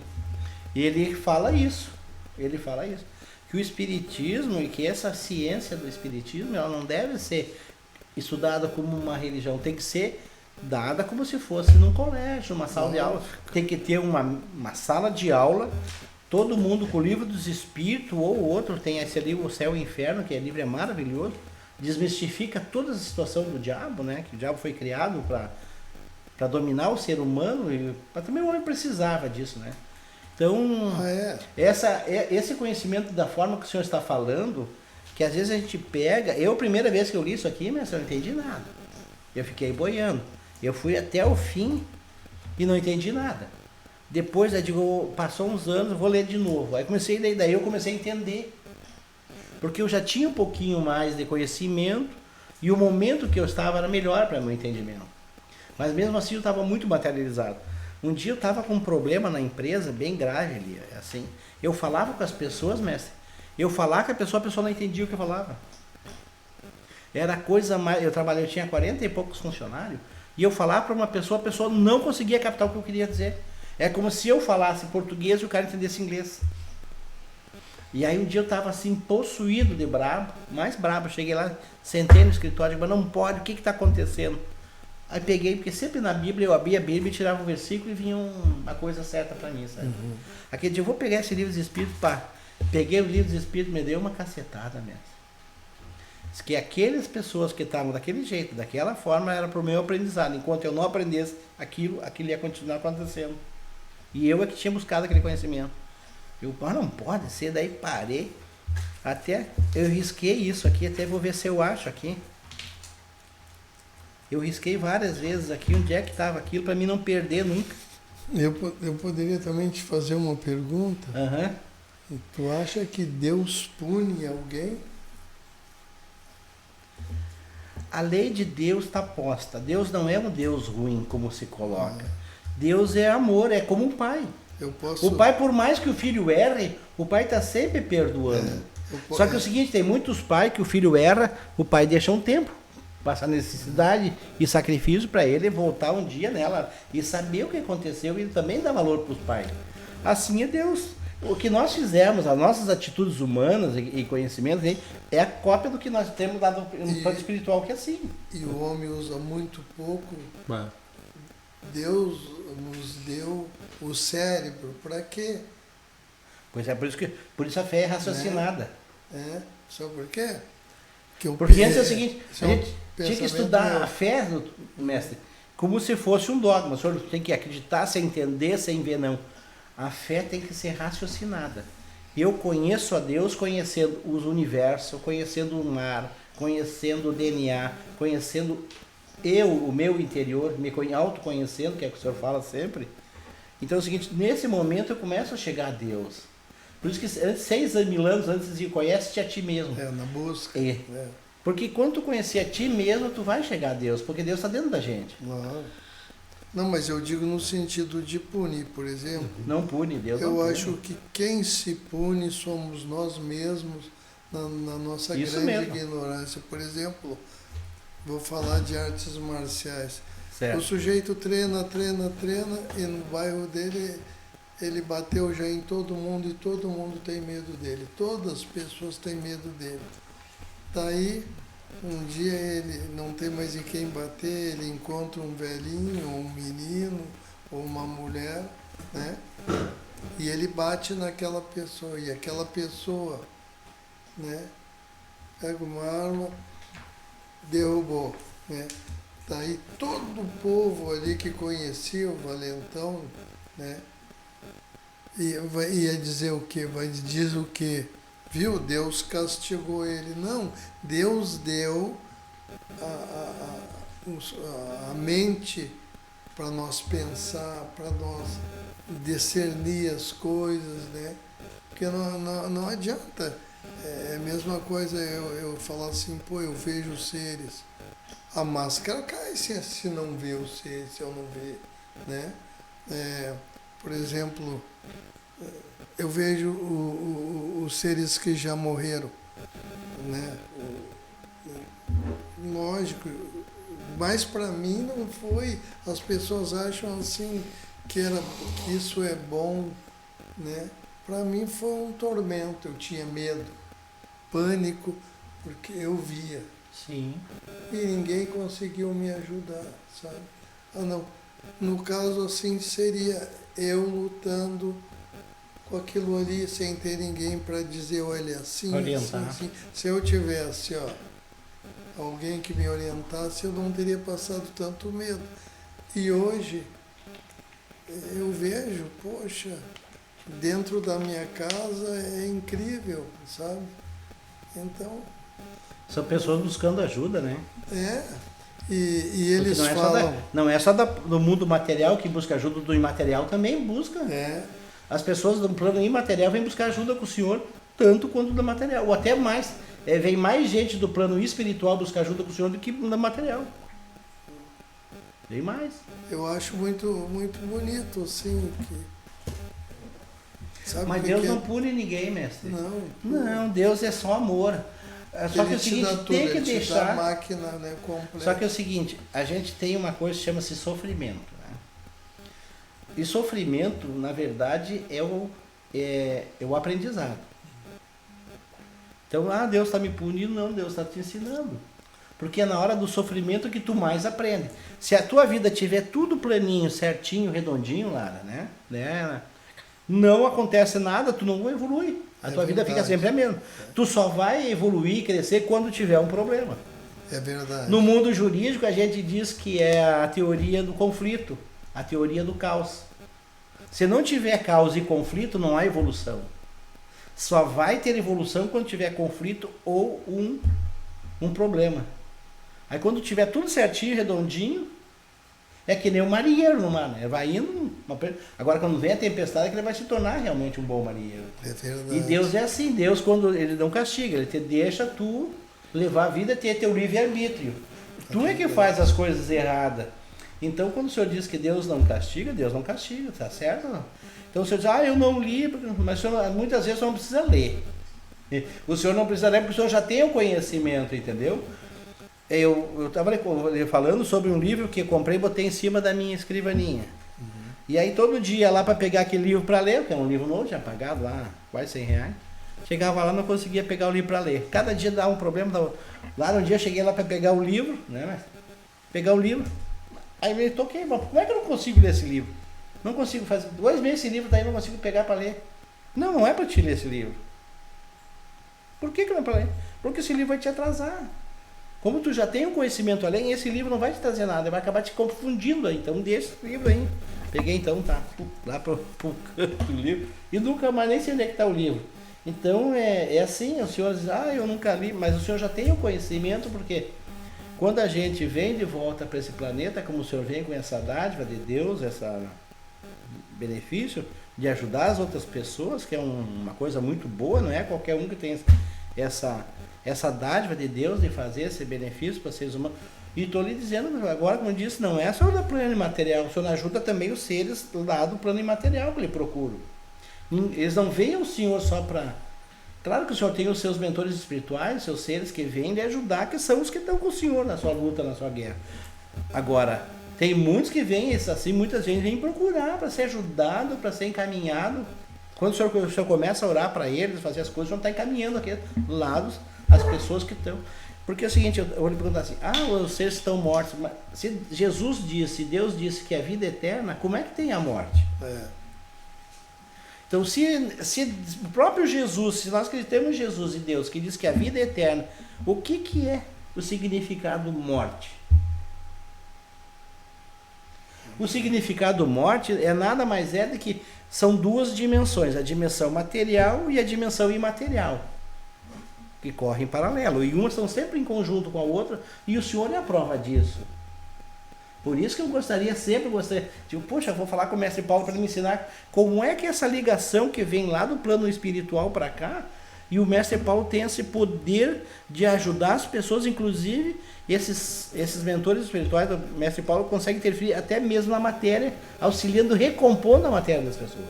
ele fala isso, que o espiritismo e que essa ciência do espiritismo, ela não deve ser estudada como uma religião, tem que ser dada como se fosse num colégio, uma sala de aula, tem que ter uma sala de aula, todo mundo com o livro dos espíritos, ou outro, tem esse livro O Céu e o Inferno, que é livro é maravilhoso, desmistifica toda a situação do diabo, né, que o diabo foi criado para dominar o ser humano, e também o homem precisava disso, né. Então, esse conhecimento da forma que o senhor está falando, que às vezes a gente pega... A primeira vez que eu li isso aqui, mas eu não entendi nada. Eu fiquei boiando. Eu fui até o fim e não entendi nada. Depois, eu digo, passou uns anos, eu vou ler de novo. Aí daí eu comecei a entender. Porque eu já tinha um pouquinho mais de conhecimento e o momento que eu estava era melhor para meu entendimento. Mas mesmo assim eu estava muito materializado. Um dia eu estava com um problema na empresa, bem grave ali, assim. Eu falava com as pessoas, mestre. Eu falava com a pessoa não entendia o que eu falava. Era coisa mais... Eu tinha 40 e poucos funcionários, e eu falava para uma pessoa, a pessoa não conseguia captar o que eu queria dizer. É como se eu falasse português e o cara entendesse inglês. E aí um dia eu estava assim, possuído de brabo, mais brabo. Eu cheguei lá, sentei no escritório, digo, mas não pode, o que está acontecendo? Aí peguei, porque sempre na Bíblia, eu abria a Bíblia e tirava um versículo e vinha uma coisa certa para mim, sabe? Aquele dia eu vou pegar esse livro de Espírito, peguei o livro de Espírito, me deu uma cacetada mesmo. Diz que aquelas pessoas que estavam daquele jeito, daquela forma, era para o meu aprendizado. Enquanto eu não aprendesse aquilo ia continuar acontecendo. E eu é que tinha buscado aquele conhecimento. Eu, não pode ser, daí parei. Até eu risquei isso aqui, até vou ver se eu acho aqui. Eu risquei várias vezes aqui, onde é que estava aquilo, para mim não perder nunca.
Eu poderia também te fazer uma pergunta? Tu acha que Deus pune alguém?
A lei de Deus está posta. Deus não é um Deus ruim, como se coloca. Deus é amor, é como um pai. O pai, por mais que o filho erre, o pai está sempre perdoando. Só que é o seguinte, tem muitos pais que o filho erra, o pai deixa um tempo, passar necessidade e sacrifício para ele voltar um dia nela e saber o que aconteceu e também dar valor para os pais. Assim é Deus. O que nós fizemos, as nossas atitudes humanas e conhecimentos, é a cópia do que nós temos lá no plano espiritual, que é assim.
E o homem usa muito pouco. Deus nos deu o cérebro, para quê?
Pois é, por isso a fé é raciocinada.
Sabe por quê?
Porque antes é o seguinte, a gente tinha que estudar a fé, mestre, como se fosse um dogma. O senhor tem que acreditar sem entender, sem ver, não. A fé tem que ser raciocinada. Eu conheço a Deus conhecendo os universos, conhecendo o mar, conhecendo o DNA, conhecendo o meu interior, me autoconhecendo, que é o que o senhor fala sempre. Então é o seguinte, nesse momento eu começo a chegar a Deus. Por isso que 6.000 anos antes de conhece-te a ti mesmo.
Na busca.
Porque quando tu conhecer a ti mesmo, tu vai chegar a Deus, porque Deus está dentro da gente.
Não, mas eu digo no sentido de punir, por exemplo.
Não pune, Deus não pune.
Eu acho que quem se pune somos nós mesmos na nossa
Isso
grande
mesmo.
ignorância. Por exemplo, vou falar de artes marciais. O
Certo.
sujeito treina e no bairro dele ele bateu já em todo mundo e todo mundo tem medo dele. Todas as pessoas têm medo dele. Daí, um dia ele não tem mais em quem bater, ele encontra um velhinho, ou um menino, ou uma mulher, né? E ele bate naquela pessoa, e aquela pessoa, né, pega uma arma, derrubou, né? Daí todo o povo ali que conhecia o valentão, né, ia dizer o quê? Diz o quê? Viu? Deus castigou ele. Não, Deus deu a mente para nós pensar, para nós discernir as coisas, né? Porque não adianta. É a mesma coisa eu falar assim, pô, eu vejo os seres. A máscara cai se não vê os seres, se eu não ver, né? Por exemplo, eu vejo os seres que já morreram, né? Lógico, mas para mim não foi. As pessoas acham assim que isso é bom, né? Para mim foi um tormento, eu tinha medo, pânico, porque eu via.
Sim.
E ninguém conseguiu me ajudar, sabe? Ah, não. No caso, assim, seria eu lutando com aquilo ali, sem ter ninguém para dizer, olha, assim,
Orientar.
assim. Se eu tivesse, ó, alguém que me orientasse, eu não teria passado tanto medo. E hoje, eu vejo, poxa, dentro da minha casa é incrível, sabe? Então...
São pessoas buscando ajuda, né?
E eles
não é
falam...
não é só do mundo material que busca ajuda, do imaterial também busca. As pessoas do plano imaterial vêm buscar ajuda com o Senhor, tanto quanto do material. Ou até mais. Vem mais gente do plano espiritual buscar ajuda com o Senhor do que do material. Vem mais.
Eu acho muito, muito bonito, assim, que... Sabe.
Mas Deus não pune ninguém, mestre.
Não,
Deus é só amor. Só que é o seguinte, tem que deixar...
a máquina, né, completa.
Só que é o seguinte, a gente tem uma coisa que chama-se sofrimento. Né? E sofrimento, na verdade, é o aprendizado. Então, Deus está me punindo. Não, Deus está te ensinando. Porque é na hora do sofrimento que tu mais aprende. Se a tua vida tiver tudo planinho, certinho, redondinho, Lara, né? Não acontece nada, tu não evolui. A tua vida fica sempre a mesma. Tu só vai evoluir, crescer quando tiver um problema.
É verdade.
No mundo jurídico, a gente diz que é a teoria do conflito, a teoria do caos. Se não tiver caos e conflito, não há evolução. Só vai ter evolução quando tiver conflito ou um problema. Aí quando tiver tudo certinho, redondinho, é que nem um marinheiro no mar, né? Vai indo. Agora, quando vem a tempestade, é que ele vai se tornar realmente um bom marinheiro.
É verdade.
E Deus é assim. Deus, quando ele não castiga, ele te deixa tu levar a vida e ter teu livre-arbítrio. Tu é que faz as coisas erradas. Então, quando o Senhor diz que Deus não castiga, tá certo? Não? Então, o Senhor diz, eu não li, mas o Senhor, muitas vezes o Senhor não precisa ler. O Senhor não precisa ler porque o Senhor já tem o conhecimento, entendeu? Eu estava falando sobre um livro que eu comprei e botei em cima da minha escrivaninha. E aí todo dia lá para pegar aquele livro para ler, que é um livro novo, já pagado lá, quase R$100. Chegava lá, não conseguia pegar o livro para ler. Cada dia dava um problema. Lá um dia eu cheguei lá para pegar o livro, né? Pegar o livro. Aí me toquei, mas como é que eu não consigo ler esse livro? Não consigo fazer. 2 meses esse livro daí não consigo pegar para ler. Não é para te ler esse livro. Por que não é para ler? Porque esse livro vai te atrasar. Como tu já tem um conhecimento além, esse livro não vai te trazer nada, vai acabar te confundindo aí. Então deixa esse livro aí. Peguei então, lá pro canto do livro e nunca mais nem sei onde é que está o livro. Então é assim, o senhor diz, eu nunca li, mas o senhor já tem o conhecimento, porque quando a gente vem de volta para esse planeta, como o senhor vem com essa dádiva de Deus, esse benefício de ajudar as outras pessoas, que é uma coisa muito boa, não é qualquer um que tem essa dádiva de Deus de fazer esse benefício para seres humanos. E estou lhe dizendo agora, como eu disse, não é só do plano imaterial, o Senhor ajuda também os seres lá do plano imaterial que lhe procuram. Eles não veem o Senhor só para Claro que o senhor tem os seus mentores espirituais, os seus seres que vêm lhe ajudar, que são os que estão com o senhor na sua luta, na sua guerra. Agora, tem muitos que vêm, assim, muita gente vem procurar para ser ajudado, para ser encaminhado. Quando o senhor começa a orar para eles, fazer as coisas, o senhor está encaminhando aqui lados as pessoas que estão. Porque é o seguinte, eu vou lhe perguntar assim, os seres estão mortos, mas se Jesus disse, Deus disse que a vida é eterna, como é que tem a morte? Então, se o próprio Jesus, se nós acreditamos em Jesus e Deus, que diz que a vida é eterna, o que é o significado morte? O significado morte é nada mais do que são duas dimensões, a dimensão material e a dimensão imaterial, que correm em paralelo, e umas estão sempre em conjunto com a outra, e o Senhor é a prova disso. Por isso que eu poxa, eu vou falar com o mestre Paulo para ele me ensinar como é que essa ligação que vem lá do plano espiritual para cá, e o mestre Paulo tem esse poder de ajudar as pessoas, inclusive esses mentores espirituais do mestre Paulo conseguem interferir até mesmo na matéria, auxiliando, recompondo a matéria das pessoas.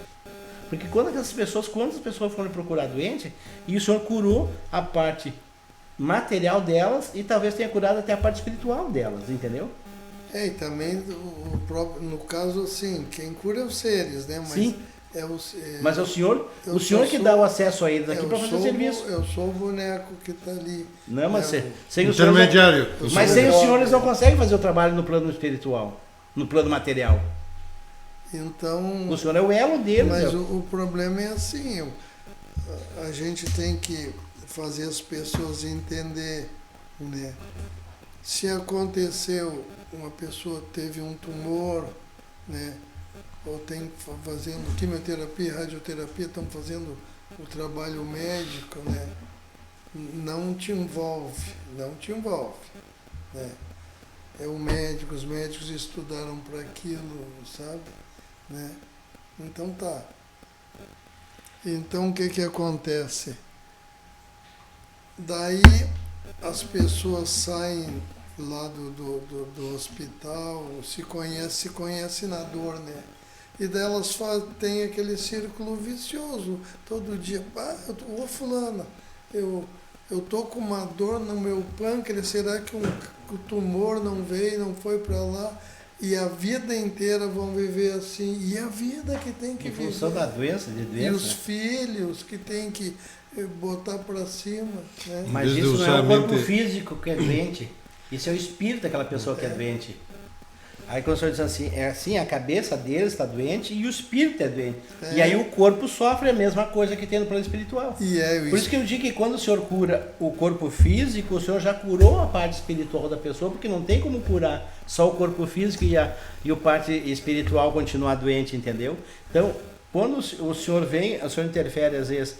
Porque quantas pessoas foram procurar doente, e o Senhor curou a parte material delas e talvez tenha curado até a parte espiritual delas, entendeu?
E também, no caso, assim, quem cura é os seres, né? Mas
sim, mas é o Senhor que dá o acesso a eles aqui para fazer o serviço.
Eu sou o boneco que está ali.
Não, mas sem o
intermediário.
Mas sem o Senhor eles não conseguem fazer o trabalho no plano espiritual, no plano material.
Então,
o Senhor é o elo deles.
Mas o problema é assim, a gente tem que fazer as pessoas entender, né? Se aconteceu, uma pessoa teve um tumor, né? Ou tem fazendo quimioterapia, radioterapia, estão fazendo o trabalho médico, né? Não te envolve, né? É o médico, os médicos estudaram para aquilo, sabe? Né? Então tá. Então o que acontece? Daí as pessoas saem lá do hospital, se conhece na dor, né? E delas tem aquele círculo vicioso. Todo dia, fulana, eu tô com uma dor no meu pâncreas, será que o tumor não veio, não foi para lá? E a vida inteira vão viver assim. E a vida que tem que viver. Em função
da doença,
E os filhos que tem que botar para cima. Né?
Mas isso não é o corpo físico que é doente. Isso é o espírito daquela pessoa que é doente. Aí quando o senhor diz assim, a cabeça deles está doente e o espírito é doente. E aí o corpo sofre a mesma coisa que tem no plano espiritual. Por isso que eu digo que quando o senhor cura o corpo físico, o senhor já curou a parte espiritual da pessoa, porque não tem como curar só o corpo físico e o parte espiritual continuar doente, entendeu? Então, quando o senhor vem, o senhor interfere às vezes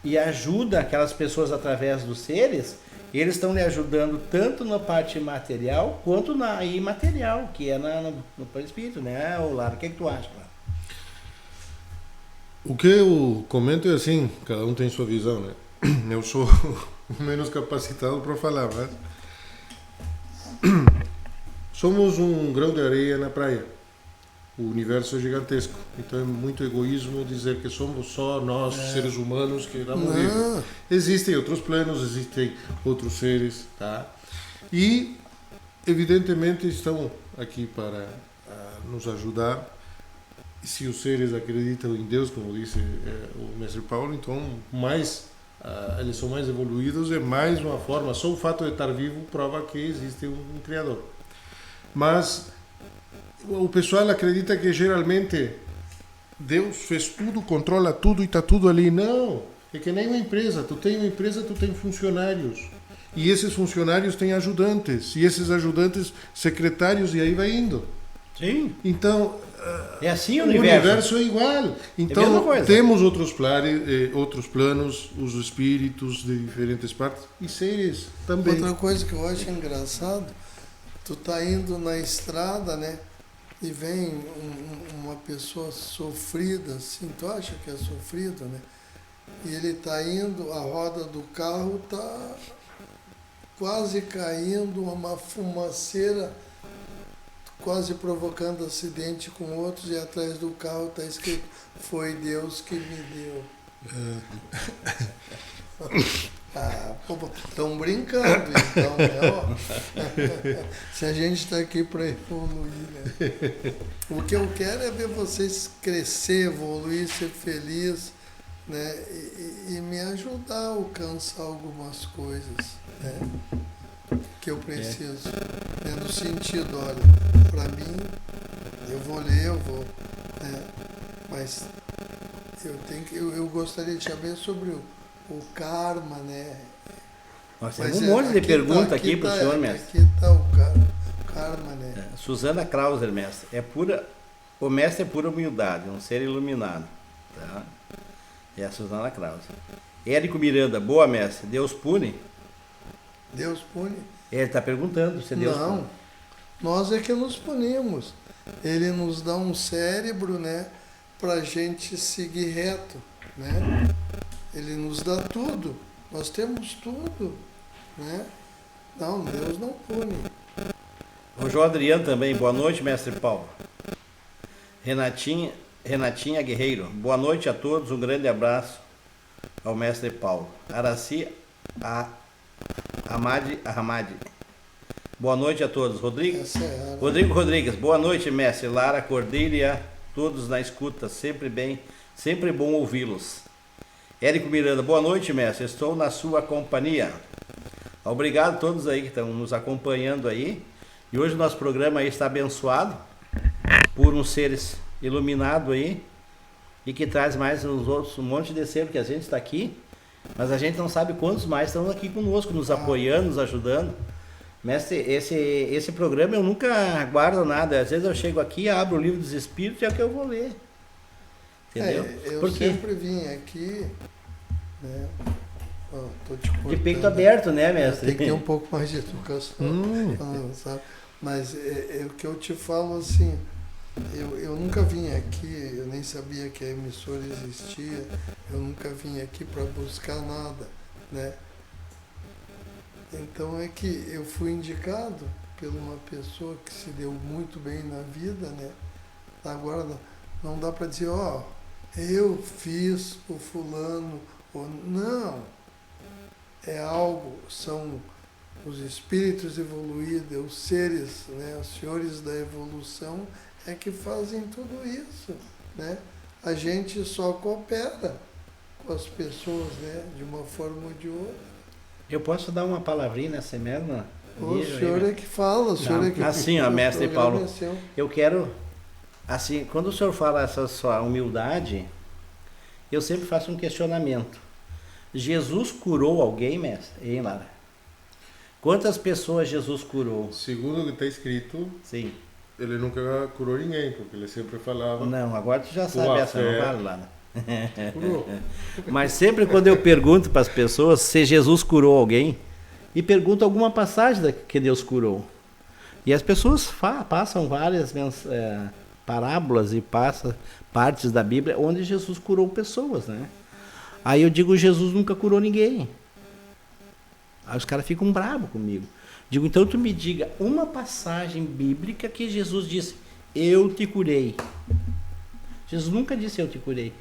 e ajuda aquelas pessoas através dos seres, eles estão lhe ajudando tanto na parte material quanto na imaterial, que é no espírito, né, Lara? O que tu acha, Lara?
O que eu comento é assim, cada um tem sua visão, né? Eu sou o menos capacitado para falar, mas somos um grão de areia na praia. O universo é gigantesco, então é muito egoísmo dizer que somos só nós, seres humanos, que damos vida. Existem outros planos, existem outros seres, tá? E, evidentemente, estão aqui para nos ajudar. E se os seres acreditam em Deus, como disse o mestre Paulo, então eles são mais evoluídos, é mais uma forma, só o fato de estar vivo prova que existe um Criador. Mas o pessoal acredita que geralmente Deus fez tudo, controla tudo e está tudo ali. Não, é que nem uma empresa. Tu tem uma empresa, tu tem funcionários. E esses funcionários têm ajudantes. E esses ajudantes, secretários, e aí vai indo.
Sim.
Então,
é assim o
universo é igual. Então, temos outros planos, os espíritos de diferentes partes e seres também.
Outra coisa que eu acho engraçado, tu tá indo na estrada, né? E vem uma pessoa sofrida, assim, tu acha que é sofrido, né? E ele está indo, a roda do carro está quase caindo, uma fumaceira, quase provocando acidente com outros, e atrás do carro está escrito, foi Deus que me deu. Estão brincando, então, né? Ó. Se a gente está aqui para evoluir, né? O que eu quero é ver vocês crescer, evoluir, ser feliz, né? E me ajudar a alcançar algumas coisas, né? Que eu preciso. No sentido, olha, para mim, eu vou ler, né? Mas eu gostaria de saber sobre o karma, né?
Nós temos um monte de perguntas aqui para o senhor, mestre.
Aqui está o karma, né?
Suzana Krauser, mestre. O mestre é pura humildade, um ser iluminado. Tá? É a Suzana Krauser. Érico Miranda, boa, mestre. Deus pune?
Deus pune?
Ele está perguntando se Deus pune.
Não, nós é que nos punimos. Ele nos dá um cérebro, né? Para a gente seguir reto, né? Ele nos dá tudo. Nós temos tudo, né? Não, Deus não pune.
O João Adriano também, boa noite, mestre Paulo. Renatinha Guerreiro, boa noite a todos, um grande abraço ao mestre Paulo. Araci Ahmadi, boa noite a todos. Rodrigo Rodrigues, boa noite, mestre. Lara Cordilha, todos na escuta, sempre bom ouvi-los. Érico Miranda, boa noite, mestre, estou na sua companhia. Obrigado a todos aí que estão nos acompanhando aí. E hoje o nosso programa aí está abençoado por uns seres iluminados aí e que traz mais uns outros, um monte de ser, porque a gente está aqui, mas a gente não sabe quantos mais estão aqui conosco, nos apoiando, nos ajudando. Mestre, esse programa eu nunca guardo nada. Às vezes eu chego aqui, abro o livro dos Espíritos e é o que eu vou ler. Entendeu?
Eu sempre vim aqui, né? Tô te cortando,
de peito aberto, né, mestre?
Tem que ter um pouco mais de educação, sabe? Mas o que eu te falo assim, eu nunca vim aqui, eu nem sabia que a emissora existia, eu nunca vim aqui para buscar nada, né? Então é que eu fui indicado por uma pessoa que se deu muito bem na vida, né? Agora não dá para dizer, eu fiz o fulano, ou não. É algo, são os espíritos evoluídos, os seres, né? Os senhores da evolução é que fazem tudo isso, né? A gente só coopera com as pessoas, né? De uma forma ou de outra.
Eu posso dar uma palavrinha nessa mesma?
O senhor é que fala, o senhor é que...
Assim, mestre Paulo, eu quero, assim, quando o senhor fala essa sua humildade, eu sempre faço um questionamento. Jesus curou alguém, mestre? Hein, Lara? Quantas pessoas Jesus curou?
Segundo o que está escrito,
sim,
ele nunca curou ninguém, porque ele sempre falava...
Não, agora tu já sabe essa, não vale, Lara?
Curou.
Mas sempre quando eu pergunto para as pessoas se Jesus curou alguém, e pergunto alguma passagem que Deus curou, e as pessoas passam várias parábolas e passam partes da Bíblia onde Jesus curou pessoas, né? Aí eu digo, Jesus nunca curou ninguém. Aí os caras ficam bravos comigo. Digo, então tu me diga uma passagem bíblica que Jesus disse, eu te curei. Jesus nunca disse eu te curei.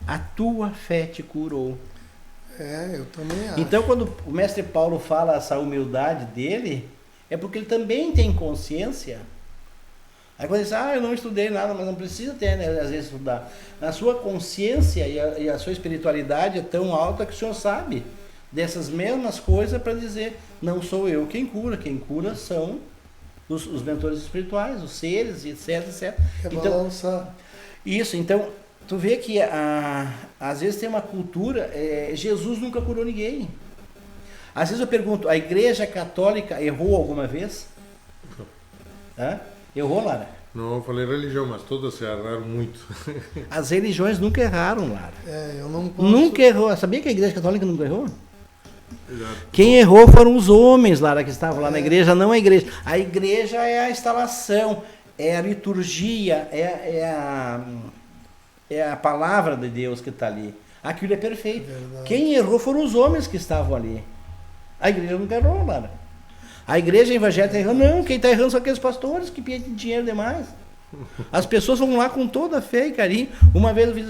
A tua fé te curou.
Eu também acho.
Então, quando o mestre Paulo fala essa humildade dele, é porque ele também tem consciência. Aí quando ele diz, eu não estudei nada, mas não precisa ter, né, às vezes estudar. Na sua consciência e a sua espiritualidade é tão alta que o senhor sabe dessas mesmas coisas para dizer, não sou eu quem cura são os mentores espirituais, os seres, etc, etc.
Então,
isso, então... Tu vê que às vezes tem uma cultura, Jesus nunca curou ninguém. Às vezes eu pergunto, a Igreja Católica errou alguma vez? Errou, Lara?
Não, eu falei religião, mas todas se erraram muito.
As religiões nunca erraram, Lara.
Eu não posso...
Nunca errou. Sabia que a Igreja Católica nunca errou?
Exato.
Quem errou foram os homens, Lara, que estavam lá na igreja, não a igreja. A igreja é a instalação, é a liturgia, é a palavra de Deus que está ali. Aquilo é perfeito.
Verdade.
Quem errou foram os homens que estavam ali. A igreja nunca errou, Lara. A igreja evangélica errou. Não, quem está errando são aqueles pastores que pedem dinheiro demais. As pessoas vão lá com toda a fé e carinho. Uma vez eu vi,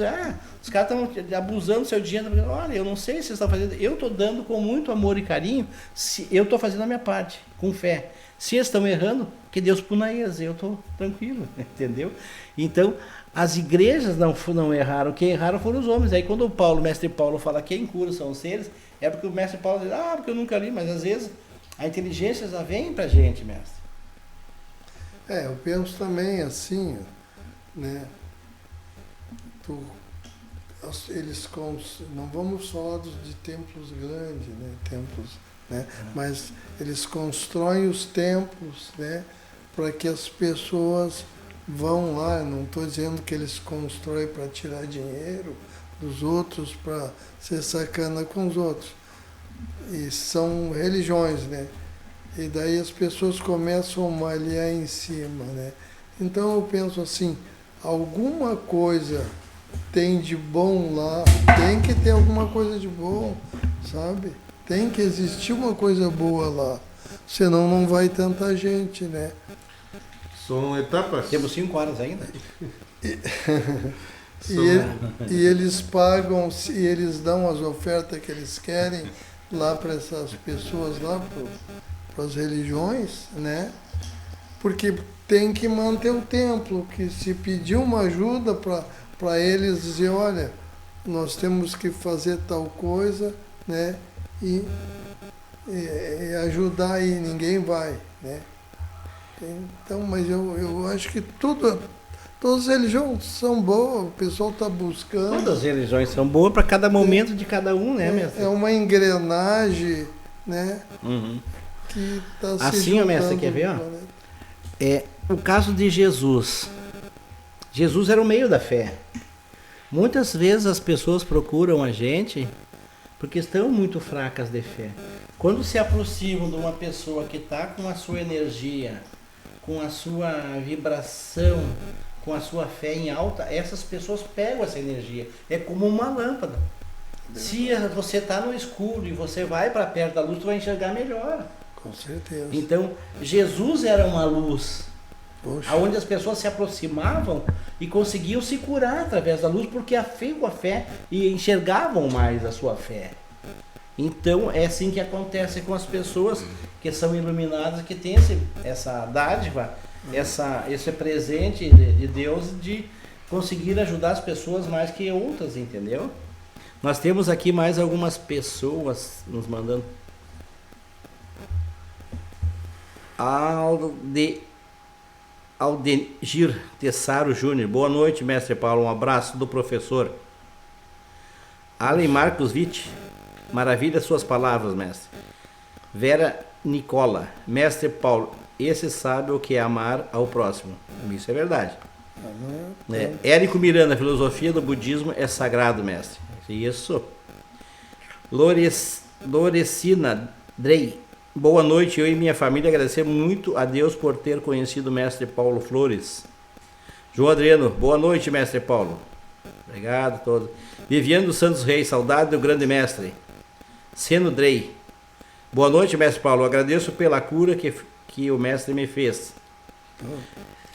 os caras estão abusando do seu dinheiro. Olha, eu não sei se vocês estão fazendo. Eu estou dando com muito amor e carinho. Se eu estou fazendo a minha parte, com fé. Se eles estão errando, que Deus puna eles. Eu estou tranquilo, entendeu? Então, as igrejas não erraram. Quem erraram foram os homens. Aí quando o mestre Paulo fala quem cura são os seres, é porque o mestre Paulo diz, porque eu nunca li, mas às vezes a inteligência já vem pra gente, mestre.
Eu penso também assim, né? Não vamos falar de templos grandes, né? Templos, né? Mas eles constroem os templos, né? Para que as pessoas vão lá. Não estou dizendo que eles constroem para tirar dinheiro dos outros, para ser sacana com os outros. E são religiões, né? E daí as pessoas começam a malhar em cima, né? Então eu penso assim, alguma coisa tem de bom lá, tem que ter alguma coisa de bom, sabe? Tem que existir uma coisa boa lá, senão não vai tanta gente, né?
São etapas.
Temos 5 horas ainda.
E eles pagam, e eles dão as ofertas que eles querem lá para essas pessoas lá, para as religiões, né? Porque tem que manter o templo, que se pedir uma ajuda para eles dizer, olha, nós temos que fazer tal coisa, né? E ajudar aí, ninguém vai, né? Então, mas eu acho que todas as religiões são boas, o pessoal está buscando.
Todas as religiões são boas para cada momento de cada um, né, mestre?
É uma engrenagem, né?
Uhum.
Que tá se
assim, mestre, quer ver? O caso de Jesus. Jesus era o meio da fé. Muitas vezes as pessoas procuram a gente porque estão muito fracas de fé. Quando se aproximam de uma pessoa que está com a sua energia, com a sua vibração, com a sua fé em alta, essas pessoas pegam essa energia. É como uma lâmpada. Se você está no escuro e você vai para perto da luz, tu vai enxergar melhor.
Com certeza.
Então, Jesus era uma luz,
Poxa.
onde as pessoas se aproximavam e conseguiam se curar através da luz, porque a fé e enxergavam mais a sua fé. Então, é assim que acontece com as pessoas que são iluminadas, que têm essa dádiva, esse presente de Deus de conseguir ajudar as pessoas mais que outras, entendeu? Nós temos aqui mais algumas pessoas nos mandando. Aldegir Tessaro Júnior. Boa noite, mestre Paulo. Um abraço do professor. Allen Marcos Witt. Maravilha suas palavras, mestre. Vera Nicola. Mestre Paulo, esse sabe o que é amar ao próximo. Isso é verdade. Érico Miranda. Filosofia do budismo é sagrado, mestre. Isso. Lorecina Drey. Boa noite, eu e minha família agradecemos muito a Deus por ter conhecido o mestre Paulo Flores. João Adriano, boa noite, mestre Paulo. Obrigado a todos. Viviane dos Santos Reis, saudade do grande mestre. Seno Drey, boa noite, mestre Paulo, agradeço pela cura que o mestre me fez.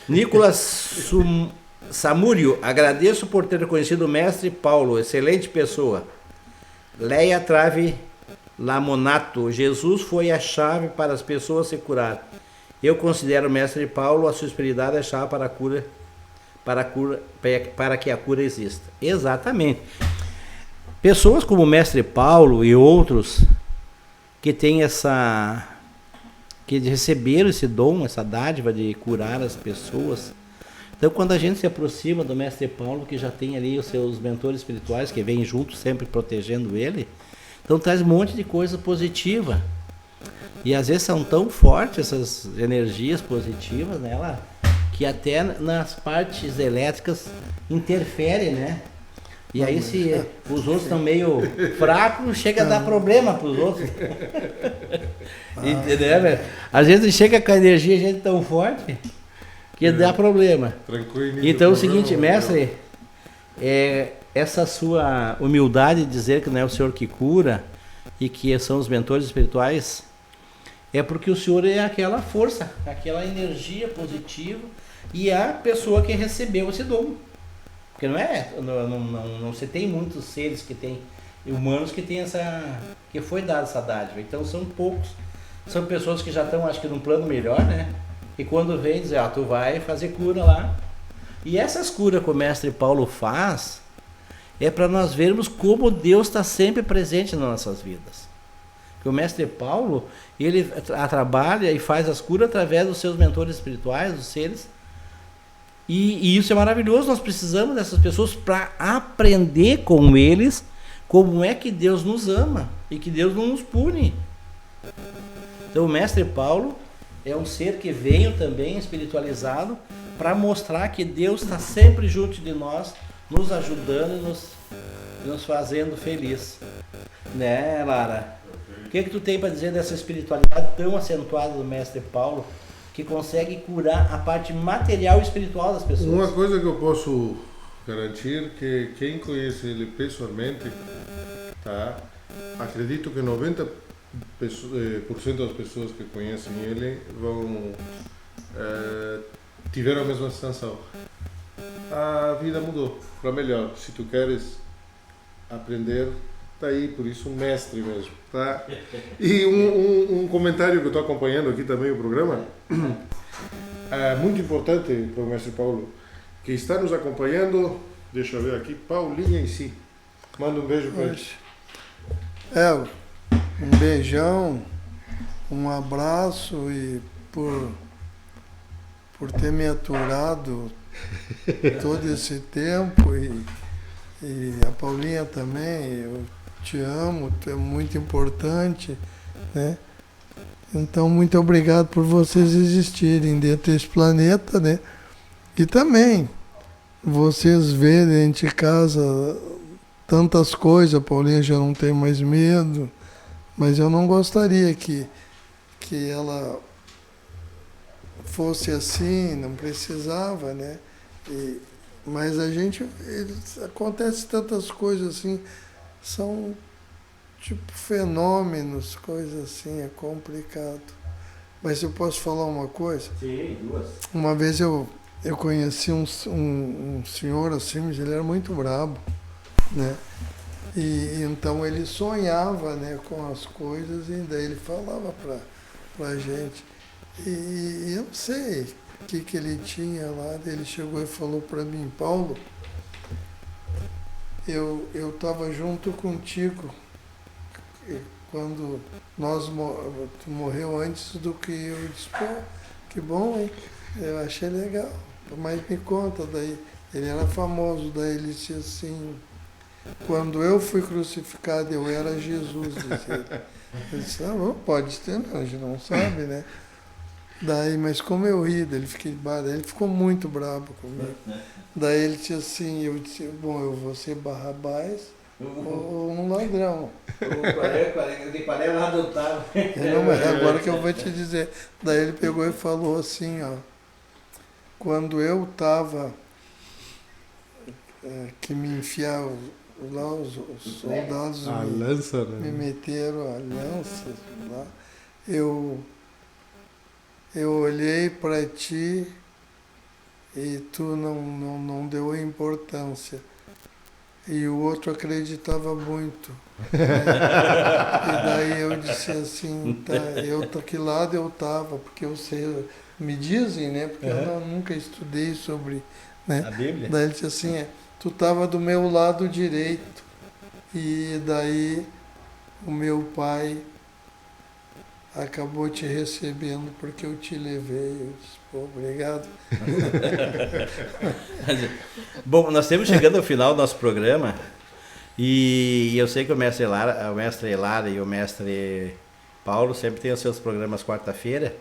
Nicolas Samúrio, agradeço por ter conhecido o mestre Paulo, excelente pessoa. Leia Trave Lamonato, Jesus foi a chave para as pessoas se curar. Eu considero o mestre Paulo a sua espiritualidade a chave para a cura, para que a cura exista. Exatamente. Pessoas como o mestre Paulo e outros que têm que receberam esse dom, essa dádiva de curar as pessoas. Então, quando a gente se aproxima do mestre Paulo, que já tem ali os seus mentores espirituais que vêm junto sempre protegendo ele, então traz um monte de coisa positiva. E às vezes são tão fortes essas energias positivas nela, que até nas partes elétricas interfere, né? E aí se os outros estão meio fracos, chega a dar problema para os outros. Entendeu, velho? Às vezes chega com a energia gente tão forte que dá problema. Então é o seguinte, mestre, essa sua humildade de dizer que não é o senhor que cura e que são os mentores espirituais, é porque o senhor é aquela força, aquela energia positiva e a pessoa que recebeu esse dom. Porque não se tem muitos seres que tem, humanos que tem que foi dada essa dádiva. Então são poucos, são pessoas que já estão, acho que num plano melhor, né? E quando vem dizer, tu vai fazer cura lá. E essas curas que o mestre Paulo faz, é para nós vermos como Deus está sempre presente nas nossas vidas. Que o mestre Paulo, ele trabalha e faz as curas através dos seus mentores espirituais, dos seres. E isso é maravilhoso, nós precisamos dessas pessoas para aprender com eles como é que Deus nos ama e que Deus não nos pune. Então o mestre Paulo é um ser que veio também espiritualizado para mostrar que Deus está sempre junto de nós, nos ajudando e nos fazendo feliz. Né, Lara? O que tu tem para dizer dessa espiritualidade tão acentuada do mestre Paulo, que consegue curar a parte material e espiritual das pessoas?
Uma coisa que eu posso garantir que quem conhece ele pessoalmente, tá? Acredito que 90% das pessoas que conhecem ele tiveram a mesma sensação. A vida mudou para melhor. Se tu queres aprender, tá aí, por isso um mestre mesmo, tá? E um comentário que eu estou acompanhando aqui também o programa, é muito importante para o mestre Paulo, que está nos acompanhando. Deixa eu ver aqui, Paulinha em si. Manda um beijo para ele.
Um beijão, um abraço e por ter me aturado todo esse tempo e a Paulinha também, eu te amo, tu é muito importante, né? Então, muito obrigado por vocês existirem dentro desse planeta, né? E também vocês verem dentro de casa tantas coisas, a Paulinha já não tem mais medo, mas eu não gostaria que ela fosse assim, não precisava, né? Mas acontece tantas coisas assim, são tipo fenômenos, coisas assim, é complicado. Mas eu posso falar uma coisa?
Sim, duas.
Uma vez eu conheci um senhor assim, mas ele era muito brabo, né? E então ele sonhava, né, com as coisas e daí ele falava pra gente. E eu não sei o que ele tinha lá. Ele chegou e falou para mim: Paulo, eu estava junto contigo quando tu morreu antes do que eu. Disse, pô, que bom, hein? Eu achei legal. Mas me conta daí. Ele era famoso, daí ele disse assim: quando eu fui crucificado, eu era Jesus, disse ele. Eu disse, não, pode ter, não, a gente não sabe, né? Daí, mas como eu ri, ele ficou muito bravo comigo. Daí ele disse assim, eu disse, bom, eu vou ser Barrabás ou um ladrão.
Qual é o lado eu tava?
Não, mas agora que eu vou te dizer. Daí ele pegou e falou assim, ó, quando eu estava que me enfiaram lá, os soldados
lança,
me meteram a lança lá, eu olhei para ti e tu não deu importância. E o outro acreditava muito. Né? E daí eu disse assim, tá, que lado eu estava, porque eu sei, me dizem, né? Porque eu nunca estudei sobre, né?
A Bíblia?
Daí ele disse assim, tu estava do meu lado direito. E daí o meu pai acabou te recebendo porque eu te levei. Eu disse, pô, obrigado.
Bom, nós estamos chegando ao final do nosso programa e eu sei que o mestre Lara e o mestre Paulo sempre têm os seus programas quarta-feira.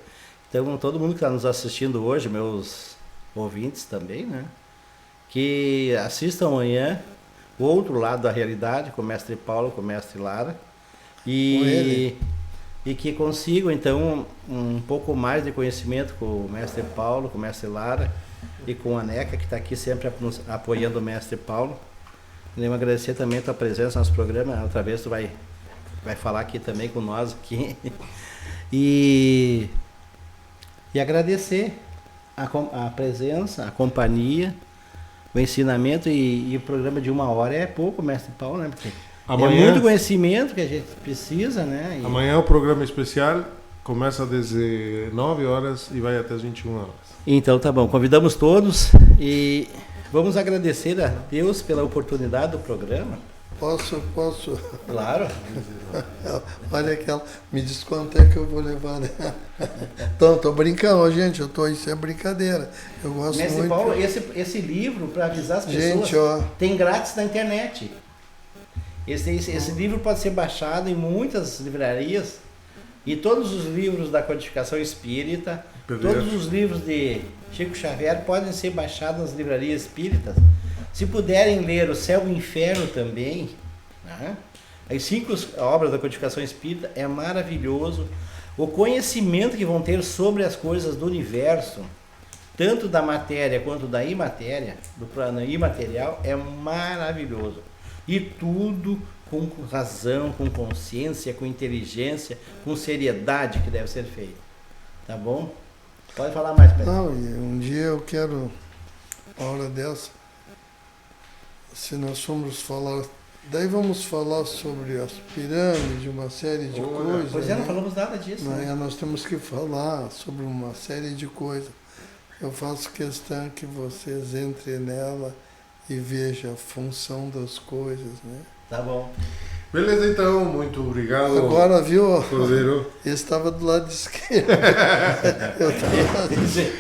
Então, todo mundo que está nos assistindo hoje, meus ouvintes também, né? Que assistam amanhã o outro lado da realidade com o mestre Paulo, com o mestre Lara. E que consigam, então, um pouco mais de conhecimento com o mestre Paulo, com o mestre Lara e com a NECA, que está aqui sempre apoiando o mestre Paulo. Queremos agradecer também a tua presença no nosso programa. Outra vez tu vai falar aqui também com nós aqui. E agradecer a presença, a companhia, o ensinamento e o programa de 1 hora é pouco, mestre Paulo, né? Porque
Amanhã,
é muito conhecimento que a gente precisa, né? E
amanhã o programa especial começa às 19 horas e vai até as 21 horas.
então tá bom, convidamos todos e vamos agradecer a Deus pela oportunidade do programa.
Posso?
Claro.
Olha aquela, me diz quanto é que eu vou levar, né? Então, tô brincando, gente, isso é brincadeira. Eu gosto
Mestre
muito.
Paulo, esse livro, para avisar as pessoas,
Gente, ó,
tem grátis na internet. Esse livro pode ser baixado em muitas livrarias e todos os livros da codificação espírita, todos os livros de Chico Xavier podem ser baixados nas livrarias espíritas. Se puderem ler O Céu e o Inferno também, né? As 5 obras da codificação espírita é maravilhoso. O conhecimento que vão ter sobre as coisas do universo, tanto da matéria quanto da imatéria, do plano imaterial, é maravilhoso. E tudo com razão, com consciência, com inteligência, com seriedade que deve ser feito. Tá bom? Pode falar mais, Pedro.
não, e um dia eu quero, uma hora dessa, se nós formos falar, daí vamos falar sobre as pirâmides, uma série de coisas.
Pois é, não
né?
falamos nada disso.
Não,
Né?
nós temos que falar sobre uma série de coisas. Eu faço questão que vocês entrem nela e vejam a função das coisas, né?
Tá bom.
Beleza, então. Muito obrigado.
Agora, viu?
Cordeiro.
Esse estava do lado esquerdo. Eu tava...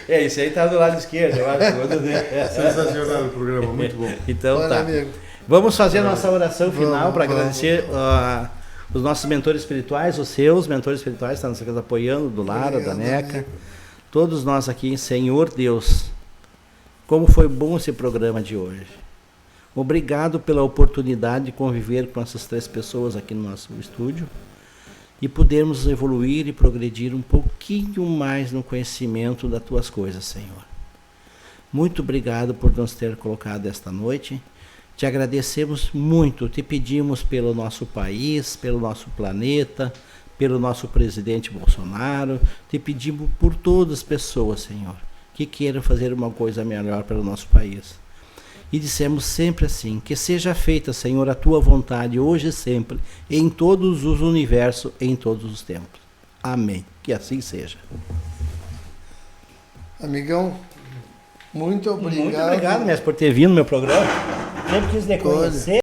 Esse aí tá do lado esquerdo, eu acho.
Sensacional o programa, muito bom.
Então
Olha,
tá.
amigo,
Vamos fazer a nossa oração
Vamos,
final para
vamos.
agradecer os nossos mentores espirituais, os seus mentores espirituais que estão nos apoiando, do Lara, da
obrigado,
Neca.
amigo.
Todos nós aqui, Senhor Deus, como foi bom esse programa de hoje. Obrigado pela oportunidade de conviver com essas 3 pessoas aqui no nosso estúdio e podermos evoluir e progredir um pouquinho mais no conhecimento das tuas coisas, Senhor. Muito obrigado por nos ter colocado esta noite. Te agradecemos muito, te pedimos pelo nosso país, pelo nosso planeta, pelo nosso presidente Bolsonaro, te pedimos por todas as pessoas, Senhor, que queiram fazer uma coisa melhor pelo nosso país. E dissemos sempre assim, que seja feita, Senhor, a tua vontade hoje e sempre, em todos os universos, em todos os tempos. Amém. Que assim seja.
Amigão, muito obrigado.
Muito obrigado, mestre, por ter vindo no meu programa. Sempre quis lhe conhecer.